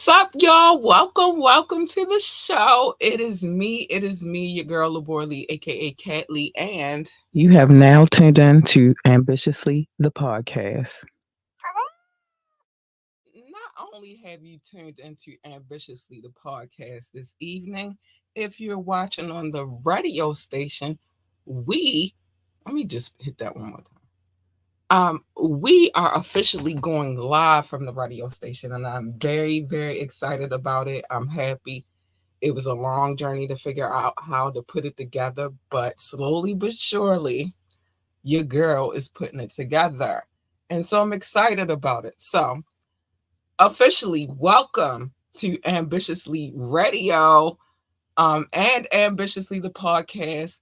What's up, y'all? Welcome to the show. It is me, your girl, Laborly, aka Catley, and You have now tuned in to Ambitiously the podcast. not only have you tuned into Ambitiously the podcast this evening, if you're watching on the radio station, we let me just hit that one more time. We are officially going live from the radio station, and I'm very excited about it. I'm happy. It was a long journey to figure out how to put it together, but slowly but surely, your girl is putting it together. And so I'm excited about it. So, officially, welcome to Ambitiously Radio and Ambitiously the podcast.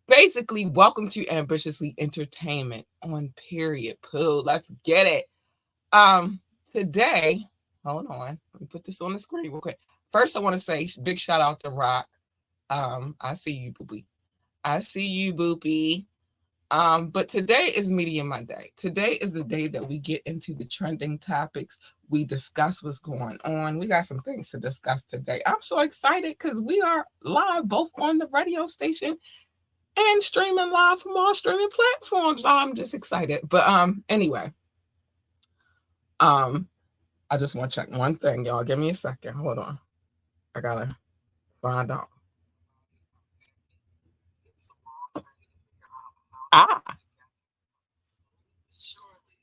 Basically, welcome to Ambitiously Entertainment on Period Pooh. Let's get it. Today, hold on. Let me put this on the screen real quick. First, I want to say big shout out to Rock. I see you, Boopy. I see you, Boopy. But today is Media Monday. Today is the day that we get into the trending topics. We discuss what's going on. We got some things to discuss today. I'm so excited because we are live both on the radio station and streaming live from all streaming platforms. I'm just excited. But anyway, um, I just want to check one thing, y'all. Give me a second. Hold on. I gotta find out. Ah,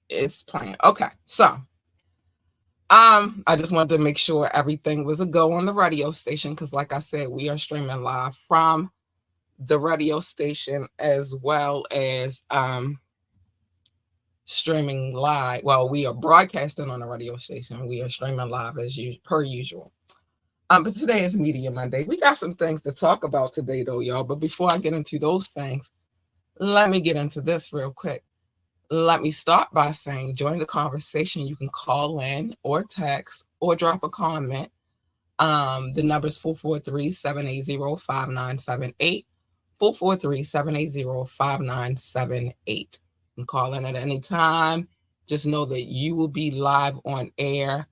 it's playing. Okay, so I just wanted to make sure everything was a go on the radio station because, like I said, we are streaming live from the radio station as well as streaming live. Well, we are broadcasting on the radio station. We are streaming live as per usual. But today is Media Monday. We got some things to talk about today, though, y'all. But before I get into those things, let me get into this real quick. Let me start by saying, join the conversation. You can call in or text or drop a comment. The number is 443-780-5978. 443-780-5978. You can call in at any time. Just know that you will be live on air.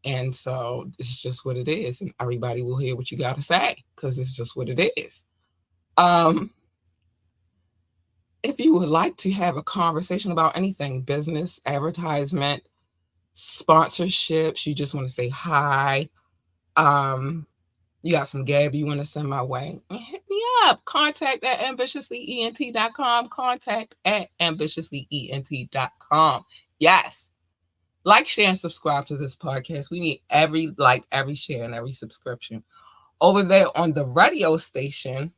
And so it's just what it is. And everybody will hear what you got to say because it's just what it is. If you would like to have a conversation about anything, business, advertisement, sponsorships, you just want to say hi, you got some GAB you want to send my way, hit me up. Contact at ambitiouslyent.com. Contact at ambitiouslyent.com. Yes. Like, share, and subscribe to this podcast. We need every like, every share, and every subscription. Over there on the radio station,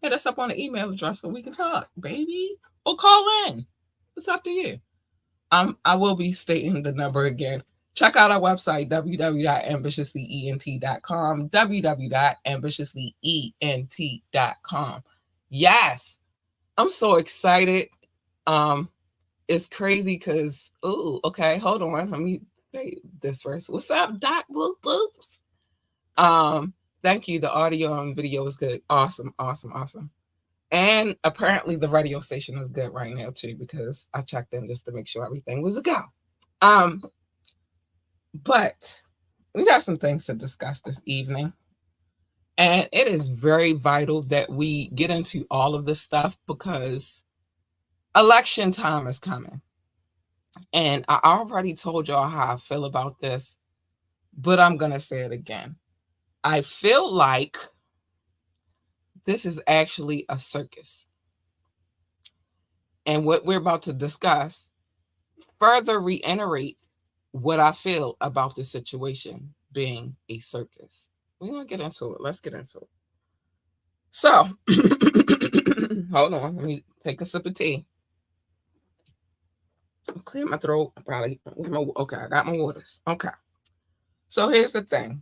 hit us up on the email address so we can talk, baby. Or call in. It's up to you. I will be stating the number again. Check out our website, www.ambitiouslyent.com, www.ambitiouslyent.com. Yes, I'm so excited. It's crazy because, okay, hold on. Let me say this first. What's up, Doc Boop Boops? Thank you. The audio and video is good. Awesome. And apparently the radio station is good right now too, because I checked in just to make sure everything was a go. But we got some things to discuss this evening. And it is very vital that we get into all of this stuff because election time is coming. And I already told y'all how I feel about this, but I'm going to say it again. I feel like this is actually a circus. And what we're about to discuss further reiterates what I feel about the situation being a circus. We're going to get into it. Let's get into it. So, hold on. Let me take a sip of tea. Clear my throat. Okay, I got my waters. Okay. So here's the thing.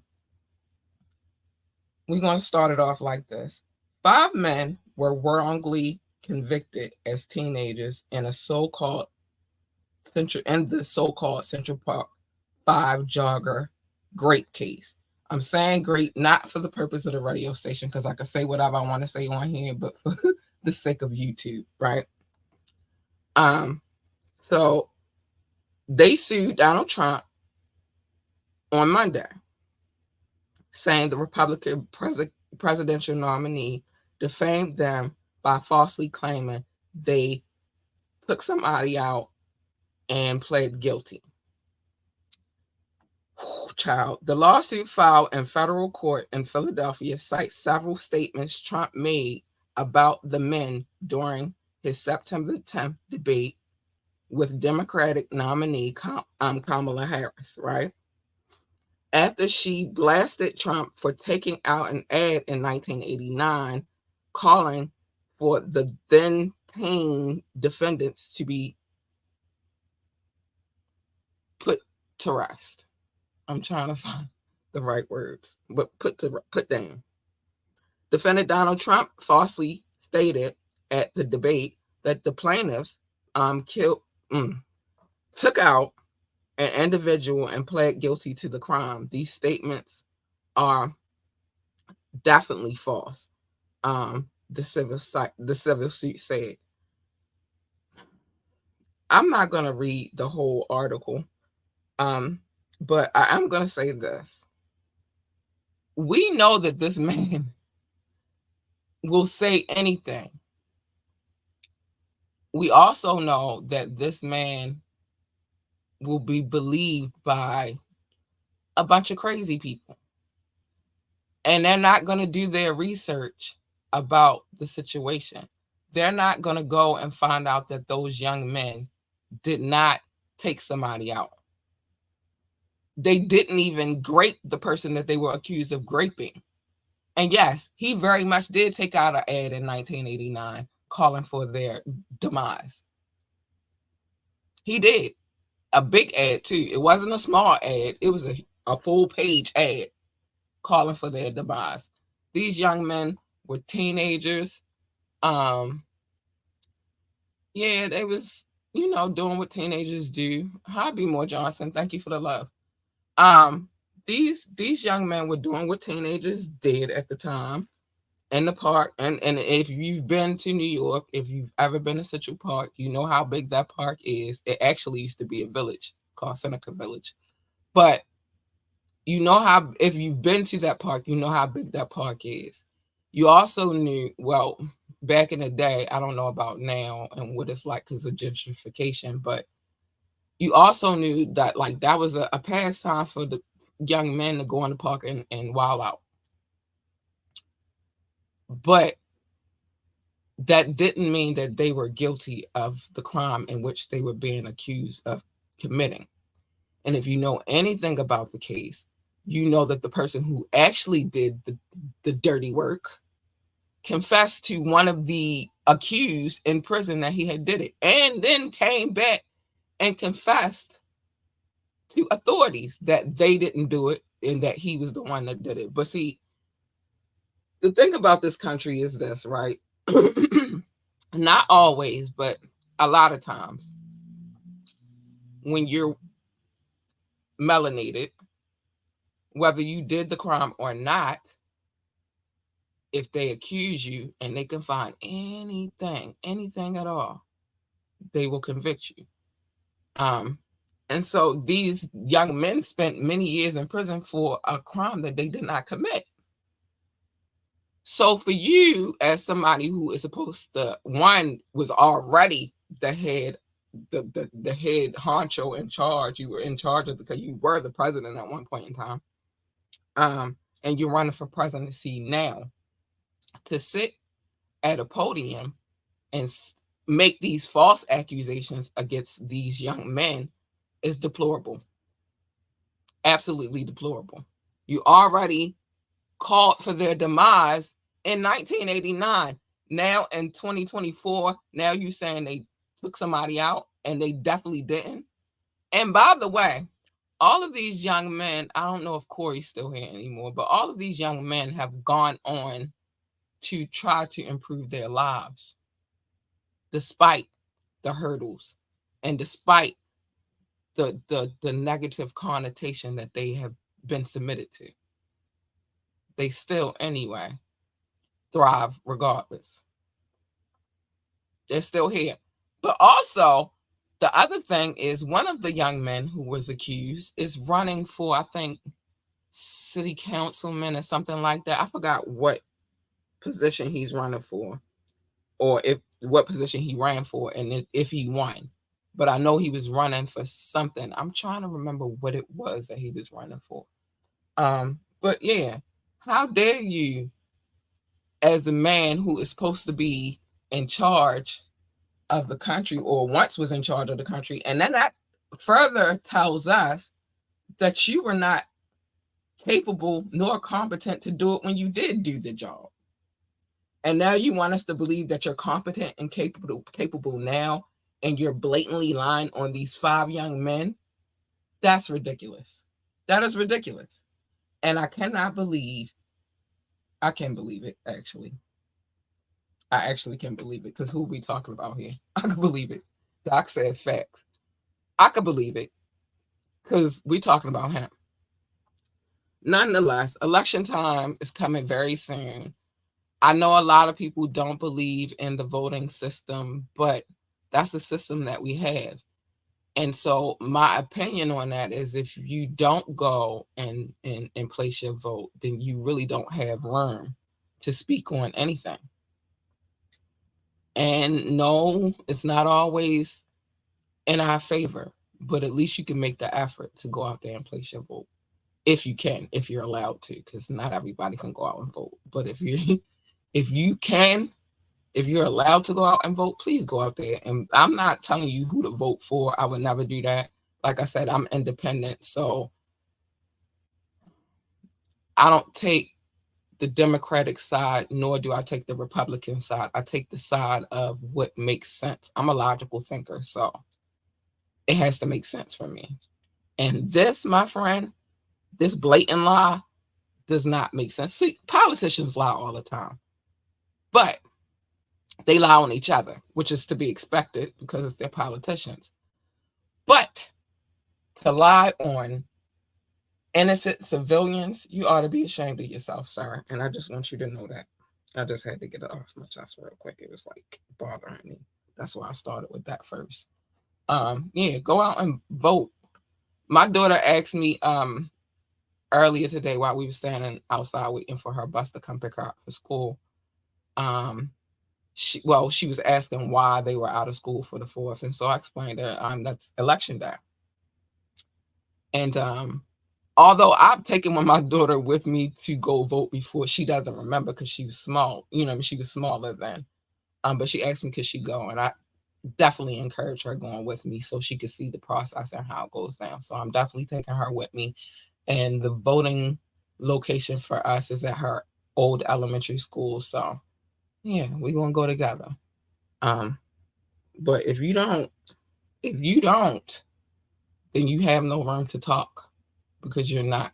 We're going to start it off like this. 5 men were wrongly convicted as teenagers in the so-called Central Park 5 jogger grape case. I'm saying grape not for the purpose of the radio station because I can say whatever I want to say on here, but for the sake of YouTube, right? So they sued Donald Trump on Monday, saying the Republican presidential nominee defamed them by falsely claiming they took somebody out and pled guilty. Child, the lawsuit filed in federal court in Philadelphia cites several statements Trump made about the men during his September 10th debate with Democratic nominee Kamala Harris, right? After she blasted Trump for taking out an ad in 1989 calling for the then teen defendants to be put to rest. I'm trying to find the right words, but put down. Defendant Donald Trump falsely stated at the debate that the plaintiffs killed took out an individual and pled guilty to the crime. These statements are definitely false. The civil suit said. I'm not going to read the whole article, but I am going to say this. We know that this man will say anything. We also know that this man will be believed by a bunch of crazy people. And they're not going to do their research about the situation. They're not going to go and find out that those young men did not take somebody out. They didn't even grape the person that they were accused of graping. And yes, he very much did take out an ad in 1989 calling for their demise. He did. A big ad, too. It wasn't a small ad. It was a full-page ad calling for their demise. These young men were teenagers. Yeah, they was, doing what teenagers do. Hi, B. Moore Johnson. Thank you for the love. These young men were doing what teenagers did at the time in the park. And if you've been to New York, if you've ever been to Central Park, you know how big that park is. It actually used to be a village called Seneca Village. But you know how, if you've been to that park, you know how big that park is. You also knew, well, back in the day, I don't know about now and what it's like because of gentrification, but you also knew that like that was a pastime for the young men to go in the park and wild out. But that didn't mean that they were guilty of the crime in which they were being accused of committing. And if you know anything about the case, you know that the person who actually did the dirty work confessed to one of the accused in prison that he had did it, and then came back and confessed to authorities that they didn't do it and that he was the one that did it. But see, the thing about this country is this, right? Not always, but a lot of times when you're melanated, whether you did the crime or not, if they accuse you and they can find anything at all, they will convict you. And so these young men spent many years in prison for a crime that they did not commit. So for you, as somebody who is supposed to, one, was already the head, the head honcho in charge, you were in charge of because you were the president at one point in time, and you're running for presidency now, to sit at a podium and make these false accusations against these young men is deplorable. Absolutely deplorable. You already called for their demise in 1989. Now in 2024, now you saying they took somebody out and they definitely didn't. And by the way, all of these young men, I don't know if Corey's still here anymore, but all of these young men have gone on to try to improve their lives despite the hurdles and despite the negative connotation that they have been submitted to. They still anyway thrive regardless. They're still here. But also, The other thing is one of the young men who was accused is running for, I think, city councilman or something like that. I forgot what position he's running for, or if what position he ran for, and if he won. But I know he was running for something. I'm trying to remember what it was that he was running for. But yeah, how dare you, as the man who is supposed to be in charge of the country, or once was in charge of the country, and then that further tells us that you were not capable nor competent to do it when you did do the job. And now you want us to believe that you're competent and capable now, and you're blatantly lying on these 5 young men. That's ridiculous. That is ridiculous. And I cannot believe, I can't believe it, actually. I actually can't believe it, because who are we talking about here? I can believe it. Doc said facts. I could believe it, because we're talking about him. Nonetheless, election time is coming very soon. I know a lot of people don't believe in the voting system, but that's the system that we have. And so my opinion on that is, if you don't go and place your vote, then you really don't have room to speak on anything. And no, it's not always in our favor, but at least you can make the effort to go out there and place your vote. If you can, if you're allowed to, because not everybody can go out and vote. But if you if you can, if you're allowed to go out and vote, please go out there. And I'm not telling you who to vote for. I would never do that. Like I said, I'm independent, so I don't take the Democratic side, nor do I take the Republican side. I take the side of what makes sense. I'm a logical thinker, so it has to make sense for me. And this, my friend, this blatant lie does not make sense. See, politicians lie all the time, but they lie on each other, which is to be expected because they're politicians. But to lie on innocent civilians, you ought to be ashamed of yourself, sir. And I just want you to know that. I just had to get it off my chest real quick. It was like bothering me. That's why I started with that first. Yeah, go out and vote. My daughter asked me earlier today, while we were standing outside waiting for her bus to come pick her up for school. She was asking why they were out of school for the 4th, and so I explained that that's election day. And although I've taken my daughter with me to go vote before, she doesn't remember because she was small. She was smaller then. But she asked me could she go, and I definitely encourage her going with me so she could see the process and how it goes down. So I'm definitely taking her with me. And the voting location for us is at her old elementary school. So yeah, we're gonna go together. But if you don't, then you have no room to talk, because you're not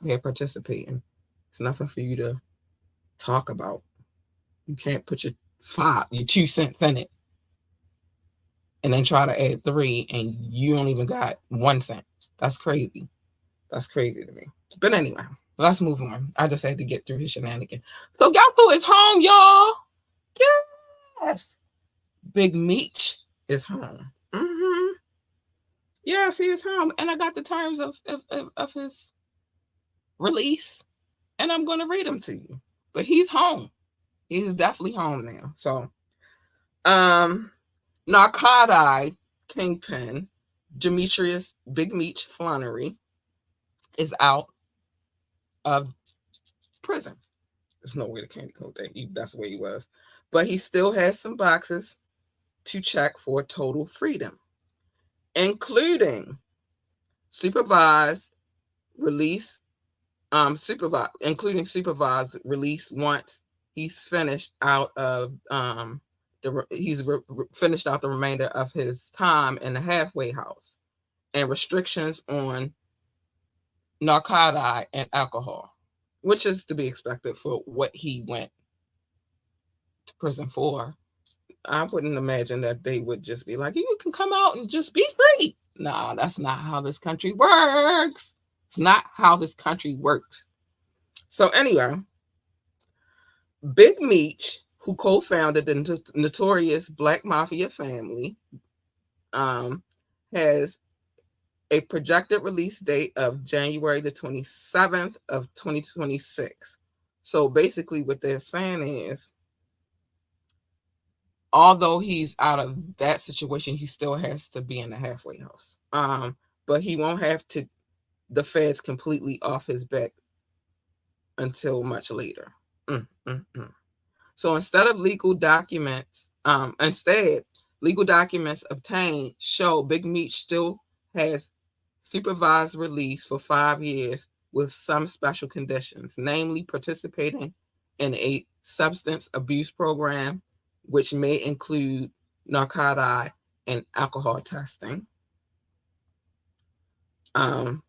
there participating. It's nothing for you to talk about. You can't put your 2 cents in it and then try to add 3 and you don't even got 1 cent. That's crazy. That's crazy to me. But anyway, let's move on. I just had to get through his shenanigans. So guess who is home, y'all? Yes. Big Meech is home. Yes, he is home. And I got the terms of his release, and I'm going to read them to you. But he's home. He's definitely home now. So, narcotic kingpin Demetrius Big Meech Flannery is out of prison. There's no way to candy coat that. That's where he was. But he still has some boxes to check for total freedom, including supervised release, including supervised release once he's finished out of finished out the remainder of his time in the halfway house, and restrictions on narcotic and alcohol, which is to be expected for what he went to prison for. I wouldn't imagine that they would just be like, you can come out and just be free. No, that's not how this country works. It's not how this country works. So anyway, Big Meech, who co-founded the notorious Black Mafia family, um, has a projected release date of January the 27th of 2026. So basically what they're saying is, although he's out of that situation, he still has to be in the halfway house. But he won't have to the feds completely off his back until much later. Mm, mm, mm. So instead, legal documents obtained show Big Meech still has supervised release for 5 years with some special conditions, namely participating in a substance abuse program, which may include narcotic and alcohol testing. Um,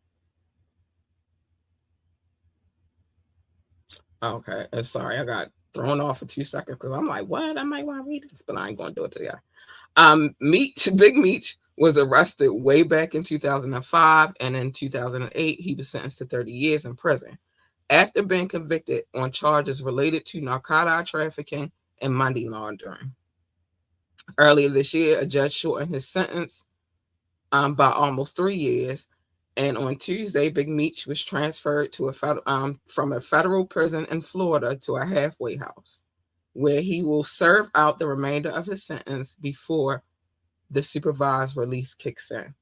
okay, sorry, I got thrown off for 2 seconds because I'm like, what? I might want to read this, but I ain't going to do it today. Big Meech was arrested way back in 2005, and in 2008, he was sentenced to 30 years in prison after being convicted on charges related to narcotic trafficking and money laundering. Earlier this year, a judge shortened his sentence by almost 3 years, and on Tuesday, Big Meech was transferred to from a federal prison in Florida to a halfway house, where he will serve out the remainder of his sentence before the supervised release kicks in.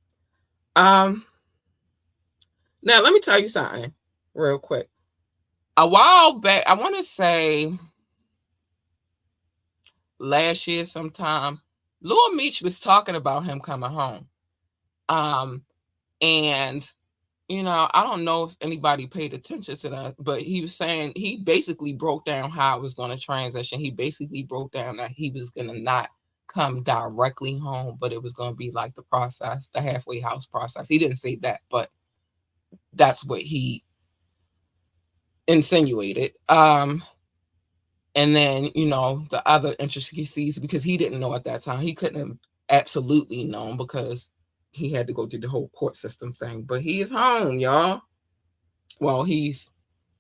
Um, Now let me tell you something real quick. A while back, I want to say last year sometime, Lil Meech was talking about him coming home. Um, and I don't know if anybody paid attention to that, but he was saying he basically broke down how it was going to transition. He basically broke down that he was going to not come directly home, but it was going to be like the process, the halfway house process. He didn't say that, but that's what he insinuated. And then, the other intricacies, because he didn't know at that time, he couldn't have absolutely known because he had to go through the whole court system thing. But he is home, y'all. Well, he's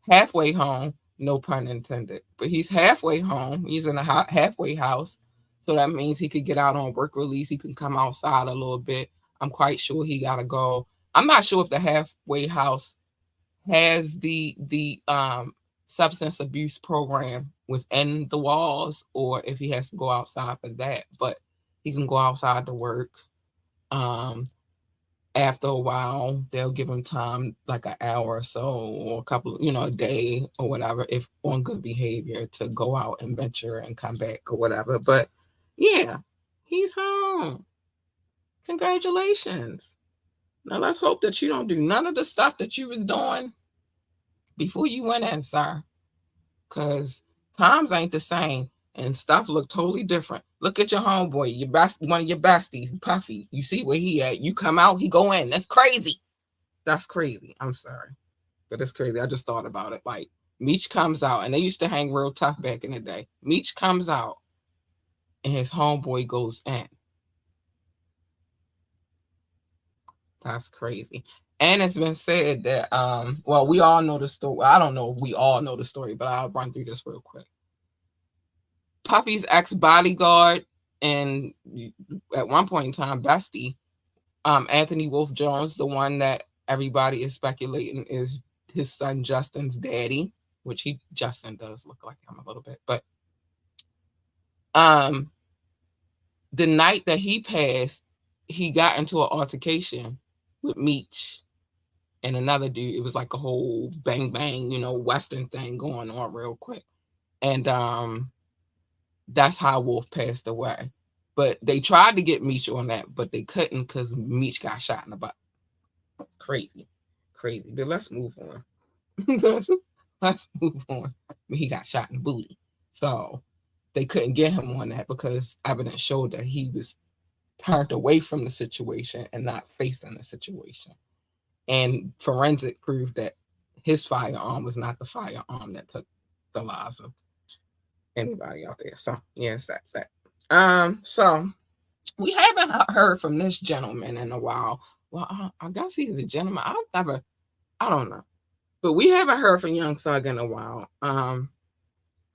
halfway home, no pun intended, but he's halfway home. He's in a halfway house. So that means he could get out on work release. He can come outside a little bit. I'm quite sure he got to go. I'm not sure if the halfway house has the substance abuse program within the walls or if he has to go outside for that, but he can go outside to work. After a while, they'll give him time, like an hour or so, or a couple, a day or whatever, if on good behavior, to go out and venture and come back or whatever. But yeah, he's home. Congratulations. Now let's hope that you don't do none of the stuff that you was doing before you went in, sir. Because times ain't the same and stuff look totally different. Look at your homeboy, one of your besties, Puffy. You see where he at. You come out, he go in. That's crazy. That's crazy. I'm sorry. But it's crazy. I just thought about it. Like, Meech comes out, and they used to hang real tough back in the day. Meech comes out, and his homeboy goes in. That's crazy. And it's been said that, well, we all know the story. I don't know if we all know the story, but I'll run through this real quick. Puffy's ex-bodyguard and at one point in time, bestie, Anthony Wolf Jones, the one that everybody is speculating is his son Justin's daddy, which Justin does look like him a little bit. But the night that he passed, he got into an altercation with Meech and another dude. It was like a whole bang bang, Western thing going on real quick. And that's how Wolf passed away. But they tried to get Meech on that, but they couldn't because Meech got shot in the butt. Crazy. But let's move on. let's move on. He got shot in the booty. So they couldn't get him on that because evidence showed that he was turned away from the situation and not facing the situation. And forensic proved that his firearm was not the firearm that took the lives of anybody out there. So yes, that's that. So we haven't heard from this gentleman in a while. Well, I guess he's a gentleman. I don't know, but we haven't heard from Young Thug in a while.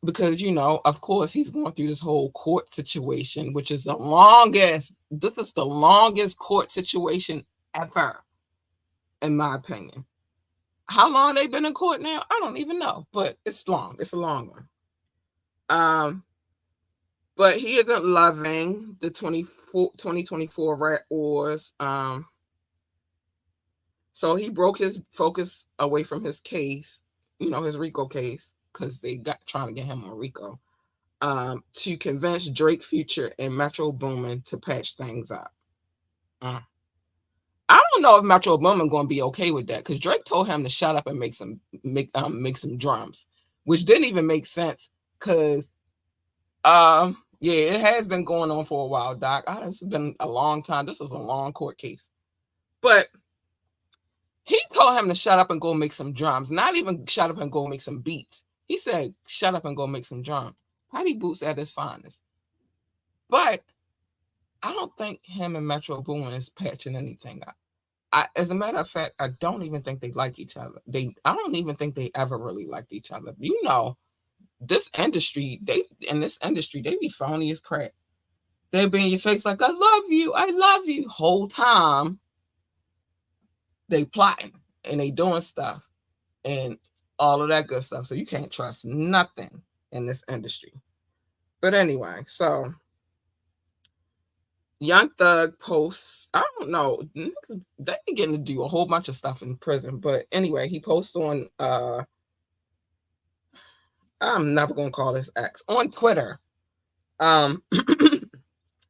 because of course, he's going through this whole court situation, which is the longest. This is the longest court situation ever, in my opinion. How long they been in court now? I don't even know, but it's long. It's a long one. But he isn't loving the 2024 rat wars. So he broke his focus away from his case, his RICO case, because they got trying to get him on RICO, to convince Drake, Future, and Metro Boomin to patch things up. I don't know if Metro Boomin going to be okay with that, because Drake told him to shut up and make some drums, which didn't even make sense, because yeah, it has been going on for a while, Doc. It's been a long time. This is a long court case, but he told him to shut up and go make some drums. Not even shut up and go make some beats. He said, shut up and go make some drums. Patty Boots at his finest. But I don't think him and Metro Boomin is patching anything up. As a matter of fact, I don't even think they like each other. I don't even think they ever really liked each other. This industry, they be phony as crap. They be in your face like, I love you. Whole time, they plotting and they doing stuff and all of that good stuff. So you can't trust nothing in this industry. But anyway, so Young Thug posts, I don't know, they getting to do a whole bunch of stuff in prison. But anyway, he posts on, I'm never going to call this X, on Twitter.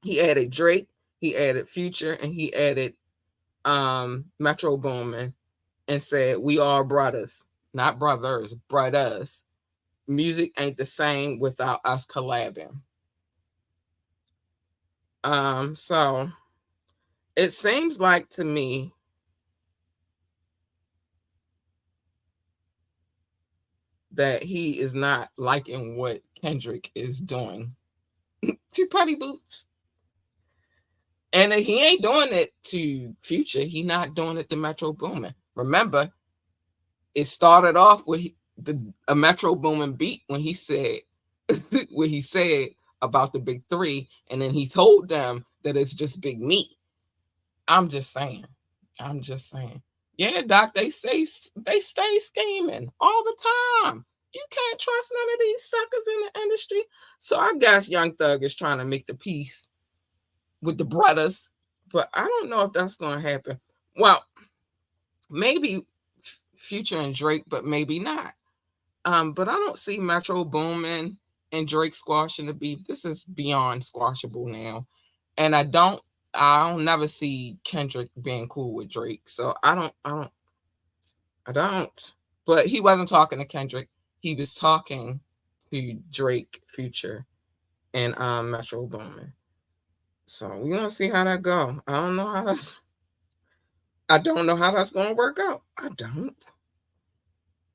He added Drake, he added Future, and he added Metro Boomin, and said, we are brothers, not brothers, brothers. Music ain't the same without us collabing. So it seems like to me that he is not liking what Kendrick is doing to Patty Boots. And he ain't doing it to Future. He not doing it to Metro Boomin. Remember, it started off with a Metro Boomin beat when he said what he said about the big three, and then he told them that it's just big meat. I'm just saying. Yeah, Doc, they stay scheming all the time. You can't trust none of these suckers in the industry. So I guess Young Thug is trying to make the peace with the brothers, but I don't know if that's going to happen. Well, maybe Future and Drake, but maybe not. But I don't see Metro Boomin and Drake squashing the beef. This is beyond squashable now, and I don't never see Kendrick being cool with Drake. So I don't. But he wasn't talking to Kendrick. He was talking to Drake, Future, and Metro Boomin. So we're gonna see how that go. I don't know how that's gonna work out. I don't.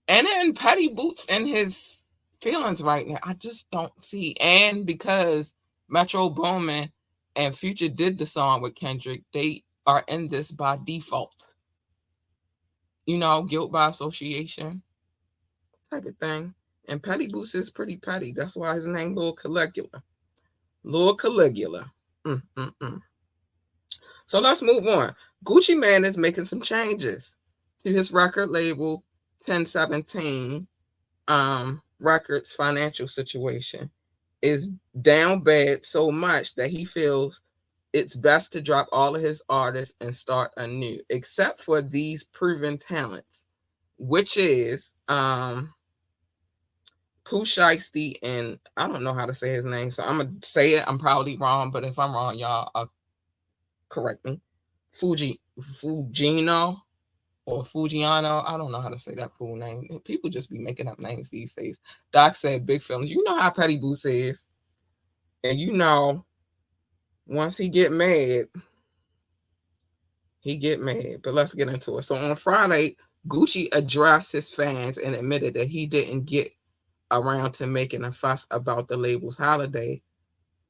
And then Patty Boots and his feelings right now, I just don't see. And because Metro Boomin and Future did the song with Kendrick, they are in this by default. Guilt by association type of thing. And Patty Boots is pretty petty. That's why his name Lil Caligula. Lil Caligula. So let's move on. Gucci Mane is making some changes to his record label 1017 Records financial situation is down bad so much that he feels it's best to drop all of his artists and start anew, except for these proven talents, which is Pooh Shiesty, and I don't know how to say his name, so I'm gonna say it. I'm probably wrong, but if I'm wrong, y'all correct me. Fugino or Fugiano. I don't know how to say that full name. People just be making up names these days. Doc said big feelings. You know how Patty Boots is. And once he get mad, he get mad. But let's get into it. So on Friday, Gucci addressed his fans and admitted that he didn't get around to making a fuss about the label's holiday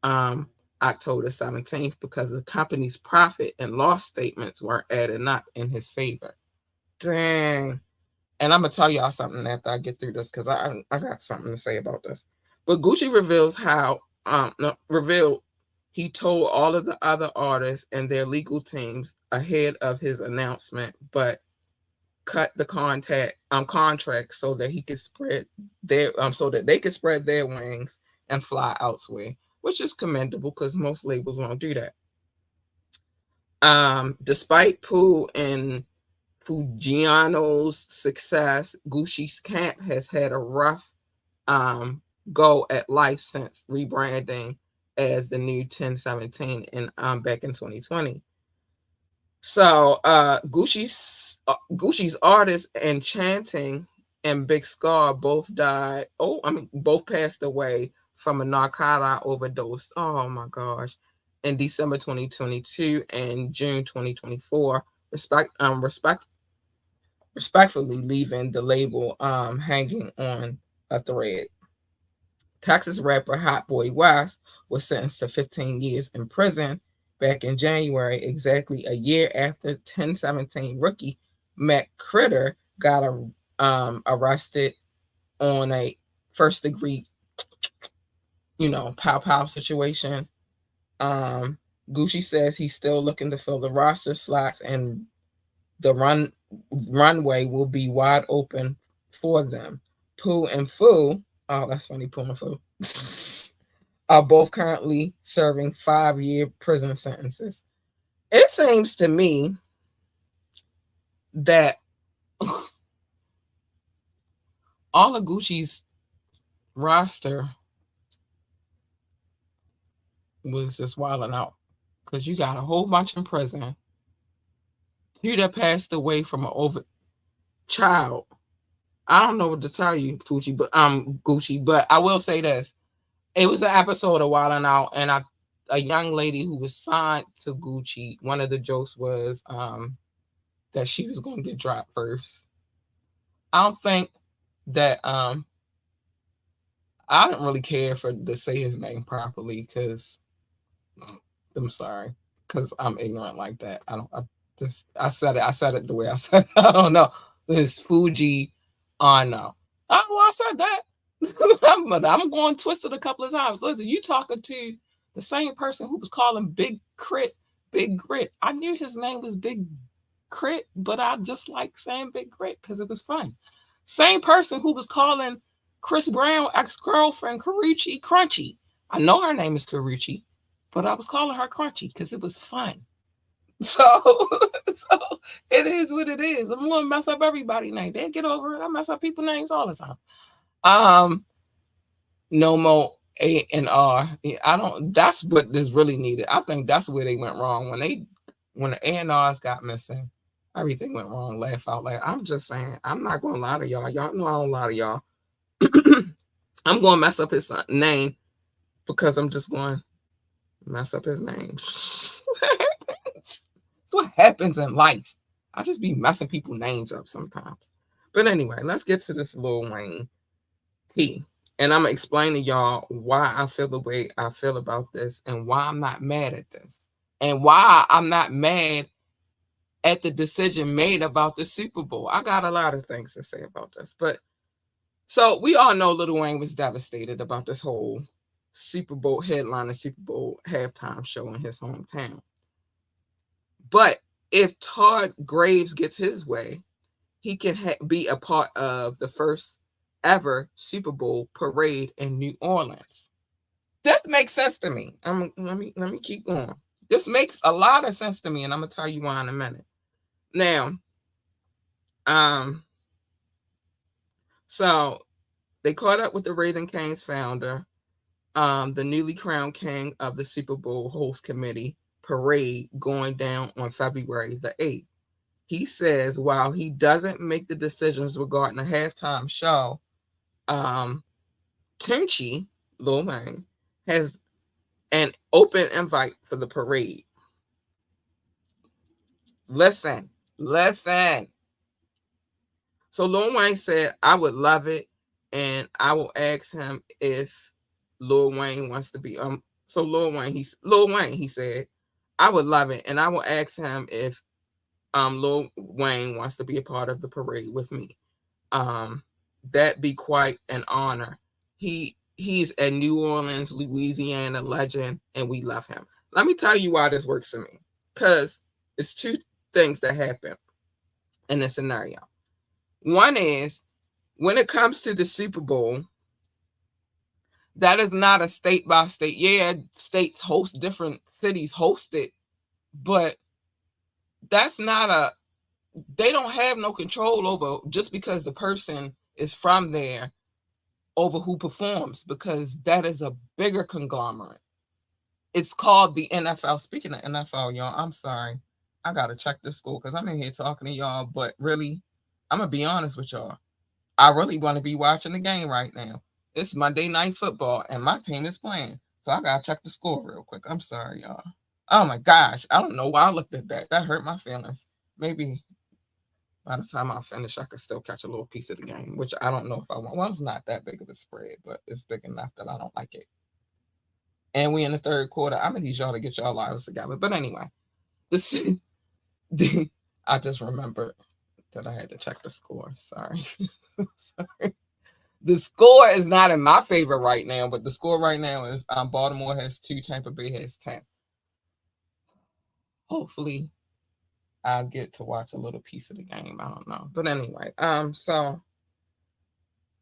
October 17th because the company's profit and loss statements weren't adding up in his favor. Dang. And I'm going to tell y'all something after I get through this because I got something to say about this. But Gucci reveals how no, revealed he told all of the other artists and their legal teams ahead of his announcement, but cut the contract so that he could spread their so that they could spread their wings and fly elsewhere, which is commendable because most labels won't do that. Despite Pooh and Fujiano's success, Gucci's camp has had a rough um, go at life since rebranding as the new 1017 in back in 2020. So Gucci's artist and Chanting and Big Scar both died. Both passed away from a narcotic overdose. Oh my gosh. In December 2022 and June 2024, respectfully leaving the label hanging on a thread. Texas rapper Hot Boy West was sentenced to 15 years in prison back in January, exactly a year after 1017 rookie Matt Critter got arrested on a first degree, pow pow situation. Um, Gucci says he's still looking to fill the roster slots and the runway will be wide open for them. Pooh and Fu, oh, that's funny, Pooh and Fu, are both currently serving 5-year prison sentences. It seems to me that all of Gucci's roster was just wilding out because you got a whole bunch in prison. You that passed away from an over child. I don't know what to tell you, Gucci, but I will say this. It was an episode of Wildin' Out, and a young lady who was signed to Gucci, one of the jokes was that she was gonna get dropped first. I don't think that I didn't really care for to say his name properly because I'm sorry, because I'm ignorant like that. I said it the way I said it. I don't know. It's Fuji Ano. Oh, well, I said that. I'm going twisted a couple of times. Listen, you talking to the same person who was calling Big Crit Big Grit. I knew his name was Big Crit, but I just like saying Big Grit because it was fun. Same person who was calling Chris Brown ex-girlfriend Karuchi Crunchy. I know her name is Karuchi, but I was calling her Crunchy because it was fun. So, so it is what it is. I'm gonna mess up everybody's name. They get over it. I mess up people's names all the time. No more A and R. I don't. That's what is really needed. I think that's where they went wrong when the A and R's got missing. Everything went wrong. Laugh out loud. I'm just saying. I'm not gonna lie to y'all. Y'all know I don't lie to y'all. I'm gonna mess up his name because I'm just going to mess up his name. It's what happens in life. I just be messing people's names up sometimes. But anyway, let's get to this Lil Wayne T. And I'm going to explain to y'all why I feel the way I feel about this and why I'm not mad at this. And why I'm not mad at the decision made about the Super Bowl. I got a lot of things to say about this. But so we all know Lil Wayne was devastated about this whole Super Bowl headline and Super Bowl halftime show in his hometown. But if Todd Graves gets his way, he can be a part of the first ever Super Bowl parade in New Orleans. This makes sense to me. Let me keep going. This makes a lot of sense to me, and I'm gonna tell you why in a minute. Now, so they caught up with the Raising Cane's founder, the newly crowned king of the Super Bowl host committee parade going down on February the 8th. He says while he doesn't make the decisions regarding the halftime show, Tunchi, Lil Wayne, has an open invite for the parade. Listen. So Lil Wayne said, I would love it, and I will ask him if Lil Wayne wants to be so Lil Wayne, he said, I would love it, and I will ask him if Lil Wayne wants to be a part of the parade with me. That'd be quite an honor. He He's a New Orleans, Louisiana legend, and we love him. Let me tell you why this works for me. Because it's two things that happen in this scenario. One is when it comes to the Super Bowl, that is not a state by state. Yeah, states host, different cities host it, but that's not a, they don't have no control over just because the person is from there over who performs, because that is a bigger conglomerate. It's called the NFL. Speaking of NFL, y'all, I'm sorry. I got to check this score because I'm in here talking to y'all, but really, I'm going to be honest with y'all. I really want to be watching the game right now. It's Monday Night Football, and my team is playing. So I got to check the score real quick. I'm sorry, y'all. Oh my gosh. I don't know why I looked at that. That hurt my feelings. Maybe by the time I finish, I could still catch a little piece of the game, which I don't know if I want. Well, it's not that big of a spread, but it's big enough that I don't like it. And we in the third quarter. I'm gonna need y'all to get y'all lives together. But anyway, this I just remembered that I had to check the score. Sorry. Sorry. The score is not in my favor right now, but the score right now is Baltimore has 2, Tampa Bay has 10. Hopefully I'll get to watch a little piece of the game. I don't know. But anyway,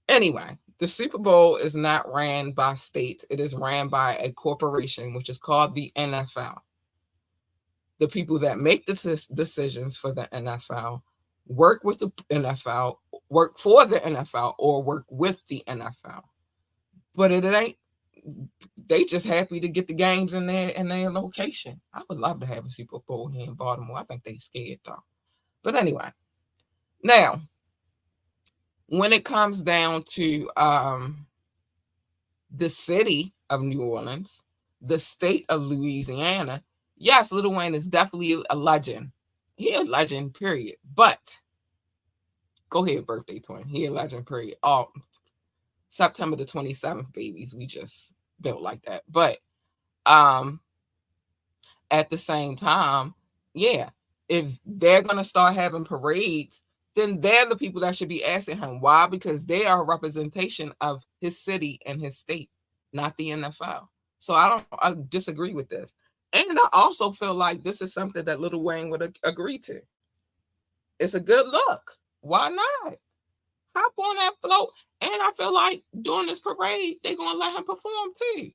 anyway, the Super Bowl is not ran by states. It is ran by a corporation, which is called the NFL. The people that make the decisions for the NFL work with the NFL, work for the NFL, or work with the NFL. But it ain't, they just happy to get the games in their location. I would love to have a Super Bowl here in Baltimore. I think they scared though. But anyway, now when it comes down to the city of New Orleans, the state of Louisiana, yes, Lil Wayne is definitely a legend. He a legend, period. But go ahead, birthday twin. He a legend, period. Oh, September the 27th, babies. We just built like that. But um, at the same time, yeah, if they're gonna start having parades, then they're the people that should be asking him. Why? Because they are a representation of his city and his state, not the NFL. So I disagree with this. And I also feel like this is something that Lil Wayne would agree to. It's a good look. Why not? Hop on that float. And I feel like during this parade, they're gonna let him perform too.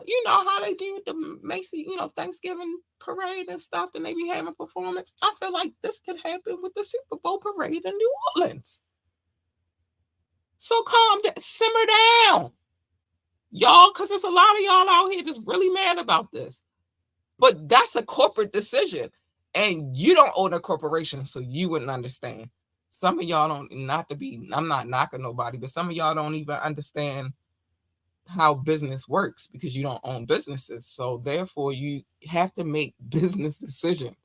You know how they do with the Macy, Thanksgiving parade and stuff, and they be having performance. I feel like this could happen with the Super Bowl parade in New Orleans. So calm down, simmer down, y'all, because there's a lot of y'all out here that's really mad about this. But that's a corporate decision, and you don't own a corporation, so you wouldn't understand. Some of y'all don't, not to be, I'm not knocking nobody, but some of y'all don't even understand how business works because you don't own businesses. So therefore you have to make business decisions.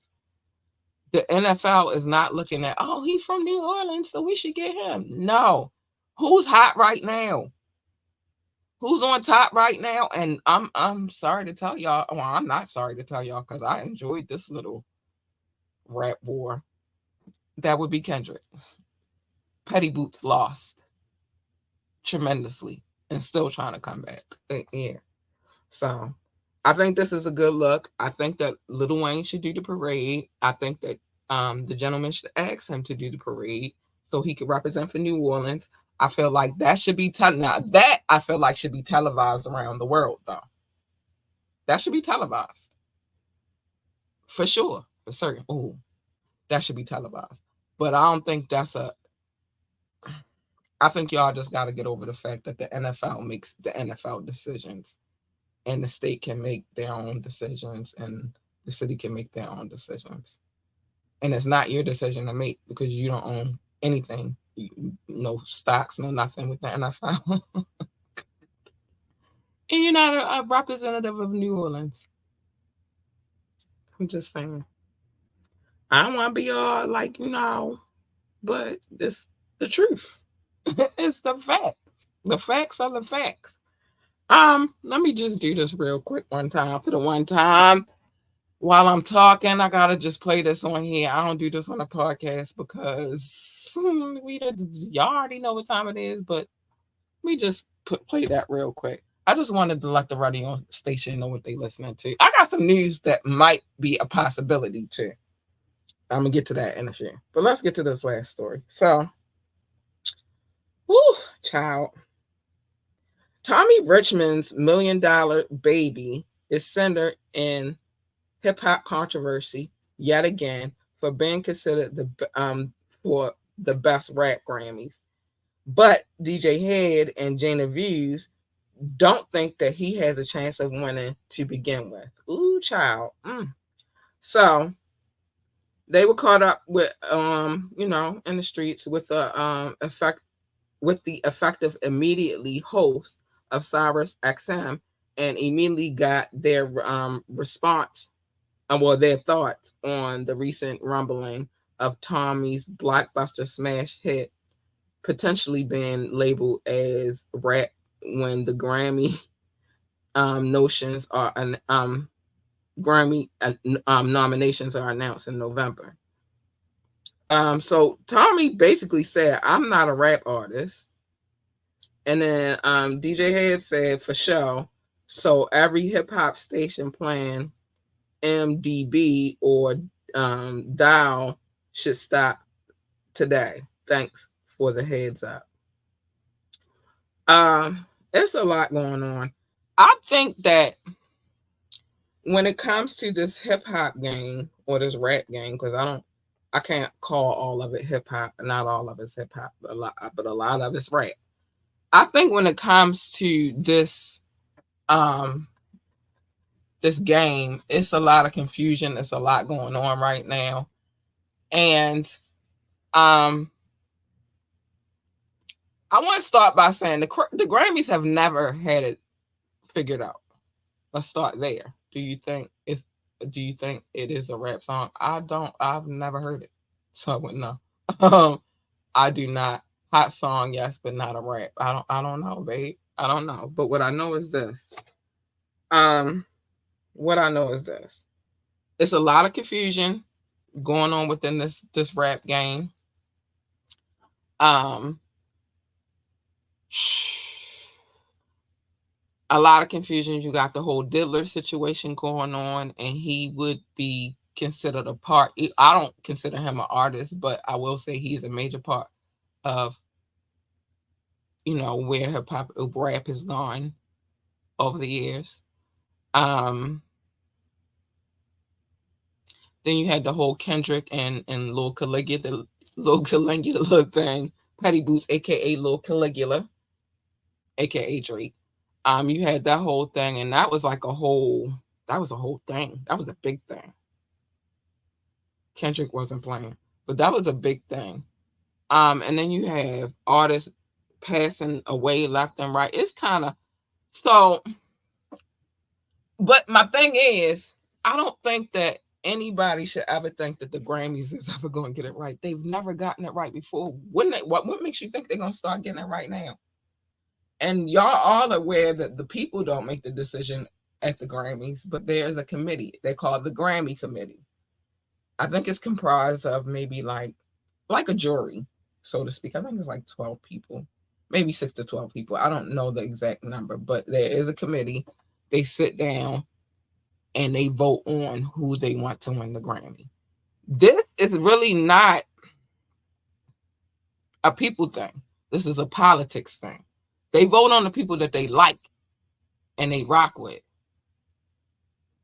The NFL is not looking at, oh, he's from New Orleans, so we should get him. No. Who's hot right now? Who's on top right now? And I'm sorry to tell y'all. Well, I'm not sorry to tell y'all because I enjoyed this little rap war. That would be Kendrick. Petty Boots lost tremendously and still trying to come back. Yeah. So I think this is a good look. I think that Lil Wayne should do the parade. I think that the gentleman should ask him to do the parade so he could represent for New Orleans. I feel like that should be now that I feel like should be televised around the world though. That should be televised for sure, for certain. Oh, that should be televised. But I don't think that's a. I think y'all just got to get over the fact that the NFL makes the NFL decisions and the state can make their own decisions and the city can make their own decisions. And it's not your decision to make because you don't own anything, no stocks, no nothing with the NFL. And you're not a representative of New Orleans. I'm just saying. I don't want to be all like, but it's the truth. It's the facts. The facts are the facts. Let me just do this real quick one time for the one time. While I'm talking, I gotta just play this on here. I don't do this on a podcast because y'all already know what time it is, but we just play that real quick. I just wanted to let the radio station know what they listening to. I got some news that might be a possibility too. I'm gonna get to that in a few, but let's get to this last story. So, whoo, child, Tommy Richmond's $1 million baby is centered in hip hop controversy yet again for being considered for the best rap Grammys. But DJ Head and Jana Views don't think that he has a chance of winning to begin with. Ooh, child. So they were caught up with in the streets with the effective immediately host of Cyrus XM, and immediately got their response, their thoughts on the recent rumbling of Tommy's blockbuster smash hit potentially being labeled as rap when the Grammy notions are Grammy nominations are announced in November. So Tommy basically said, "I'm not a rap artist," and then DJ Head said, "For sure. So every hip hop station playing MDB or Dial should stop today. Thanks for the heads up." It's a lot going on. I think that when it comes to this hip hop game or this rap game, because I can't call all of it hip hop. Not all of it's hip hop, but a lot of it's rap. I think when it comes to um this game, it's a lot of confusion. It's a lot going on right now, and um I want to start by saying the Grammys have never had it figured out. Let's start there. Do you think it is a rap song? I don't. I've never heard it, so I wouldn't know. I do not. Hot song, yes, but not a rap. I don't know, babe. I don't know. But what I know is this. Um, what I know is this. It's a lot of confusion going on within this rap game. Um, a lot of confusion. You got the whole Diddler situation going on, and he would be considered a part. I don't consider him an artist, but I will say he's a major part of where hip hop rap has gone over the years. Um, then you had the whole Kendrick and Lil Caligula, the Lil Caligula thing, Petty Boots, aka Lil Caligula, aka Drake. You had that whole thing, and that was like that was a whole thing. That was a big thing. Kendrick wasn't playing, but that was a big thing. And then you have artists passing away left and right. It's kind of so. But my thing is, I don't think that anybody should ever think that the Grammys is ever going to get it right. They've never gotten it right before. Wouldn't it? What makes you think they're going to start getting it right now? And y'all all aware that the people don't make the decision at the Grammys, but there's a committee. They call it the Grammy Committee. I think it's comprised of maybe like a jury, so to speak. I think it's like 12 people, maybe 6 to 12 people. I don't know the exact number, but there is a committee. They sit down and they vote on who they want to win the Grammy. This is really not a people thing. This is a politics thing. They vote on the people that they like and they rock with.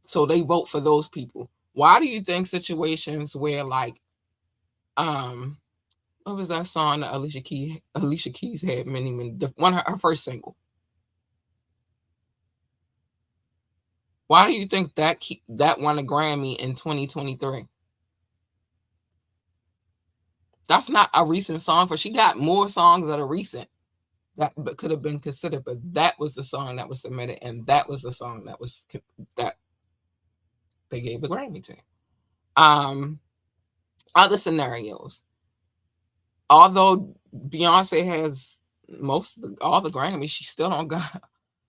So they vote for those people. Why do you think situations where what was that song that Alicia Keys had many one of her first single? Why do you think that won a Grammy in 2023? That's not a recent song for. She got more songs that are recent that could have been considered, but that was the song that was submitted, and that was the song that they gave the Grammy to. Um, Other scenarios. Although Beyonce has all the Grammys, she still don't got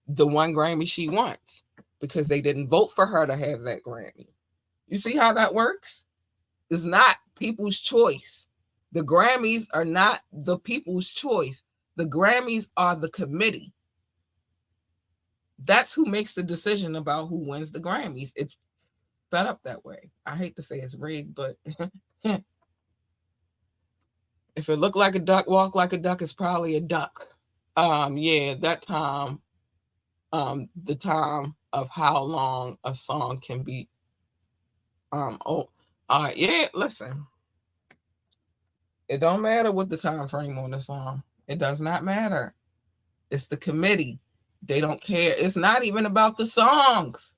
the one Grammy she wants because they didn't vote for her to have that Grammy. You see how that works? It's not people's choice. The Grammys are not the people's choice. The Grammys are the committee. That's who makes the decision about who wins the Grammys. It's set up that way. I hate to say it's rigged, but if it looked like a duck, walk like a duck, it's probably a duck. Yeah, that time, the time of how long a song can be, oh, yeah, listen, it don't matter what the time frame on the song. It does not matter. It's the committee. They don't care. It's not even about the songs.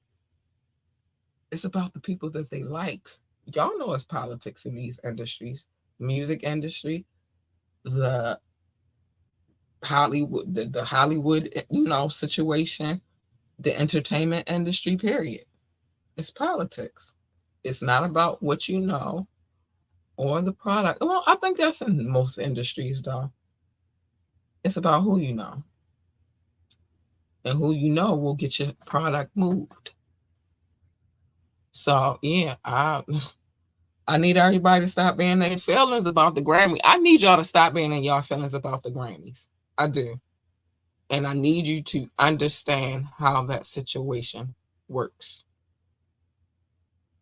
It's about the people that they like. Y'all know it's politics in these industries, music industry, the Hollywood, the Hollywood, situation, the entertainment industry. Period. It's politics. It's not about what you know or the product. Well, I think that's in most industries, though. It's about who you know, and who you know will get your product moved. So yeah, I need everybody to stop being their feelings about the Grammy. I need y'all to stop being in y'all feelings about the Grammys. I do. And I need you to understand how that situation works.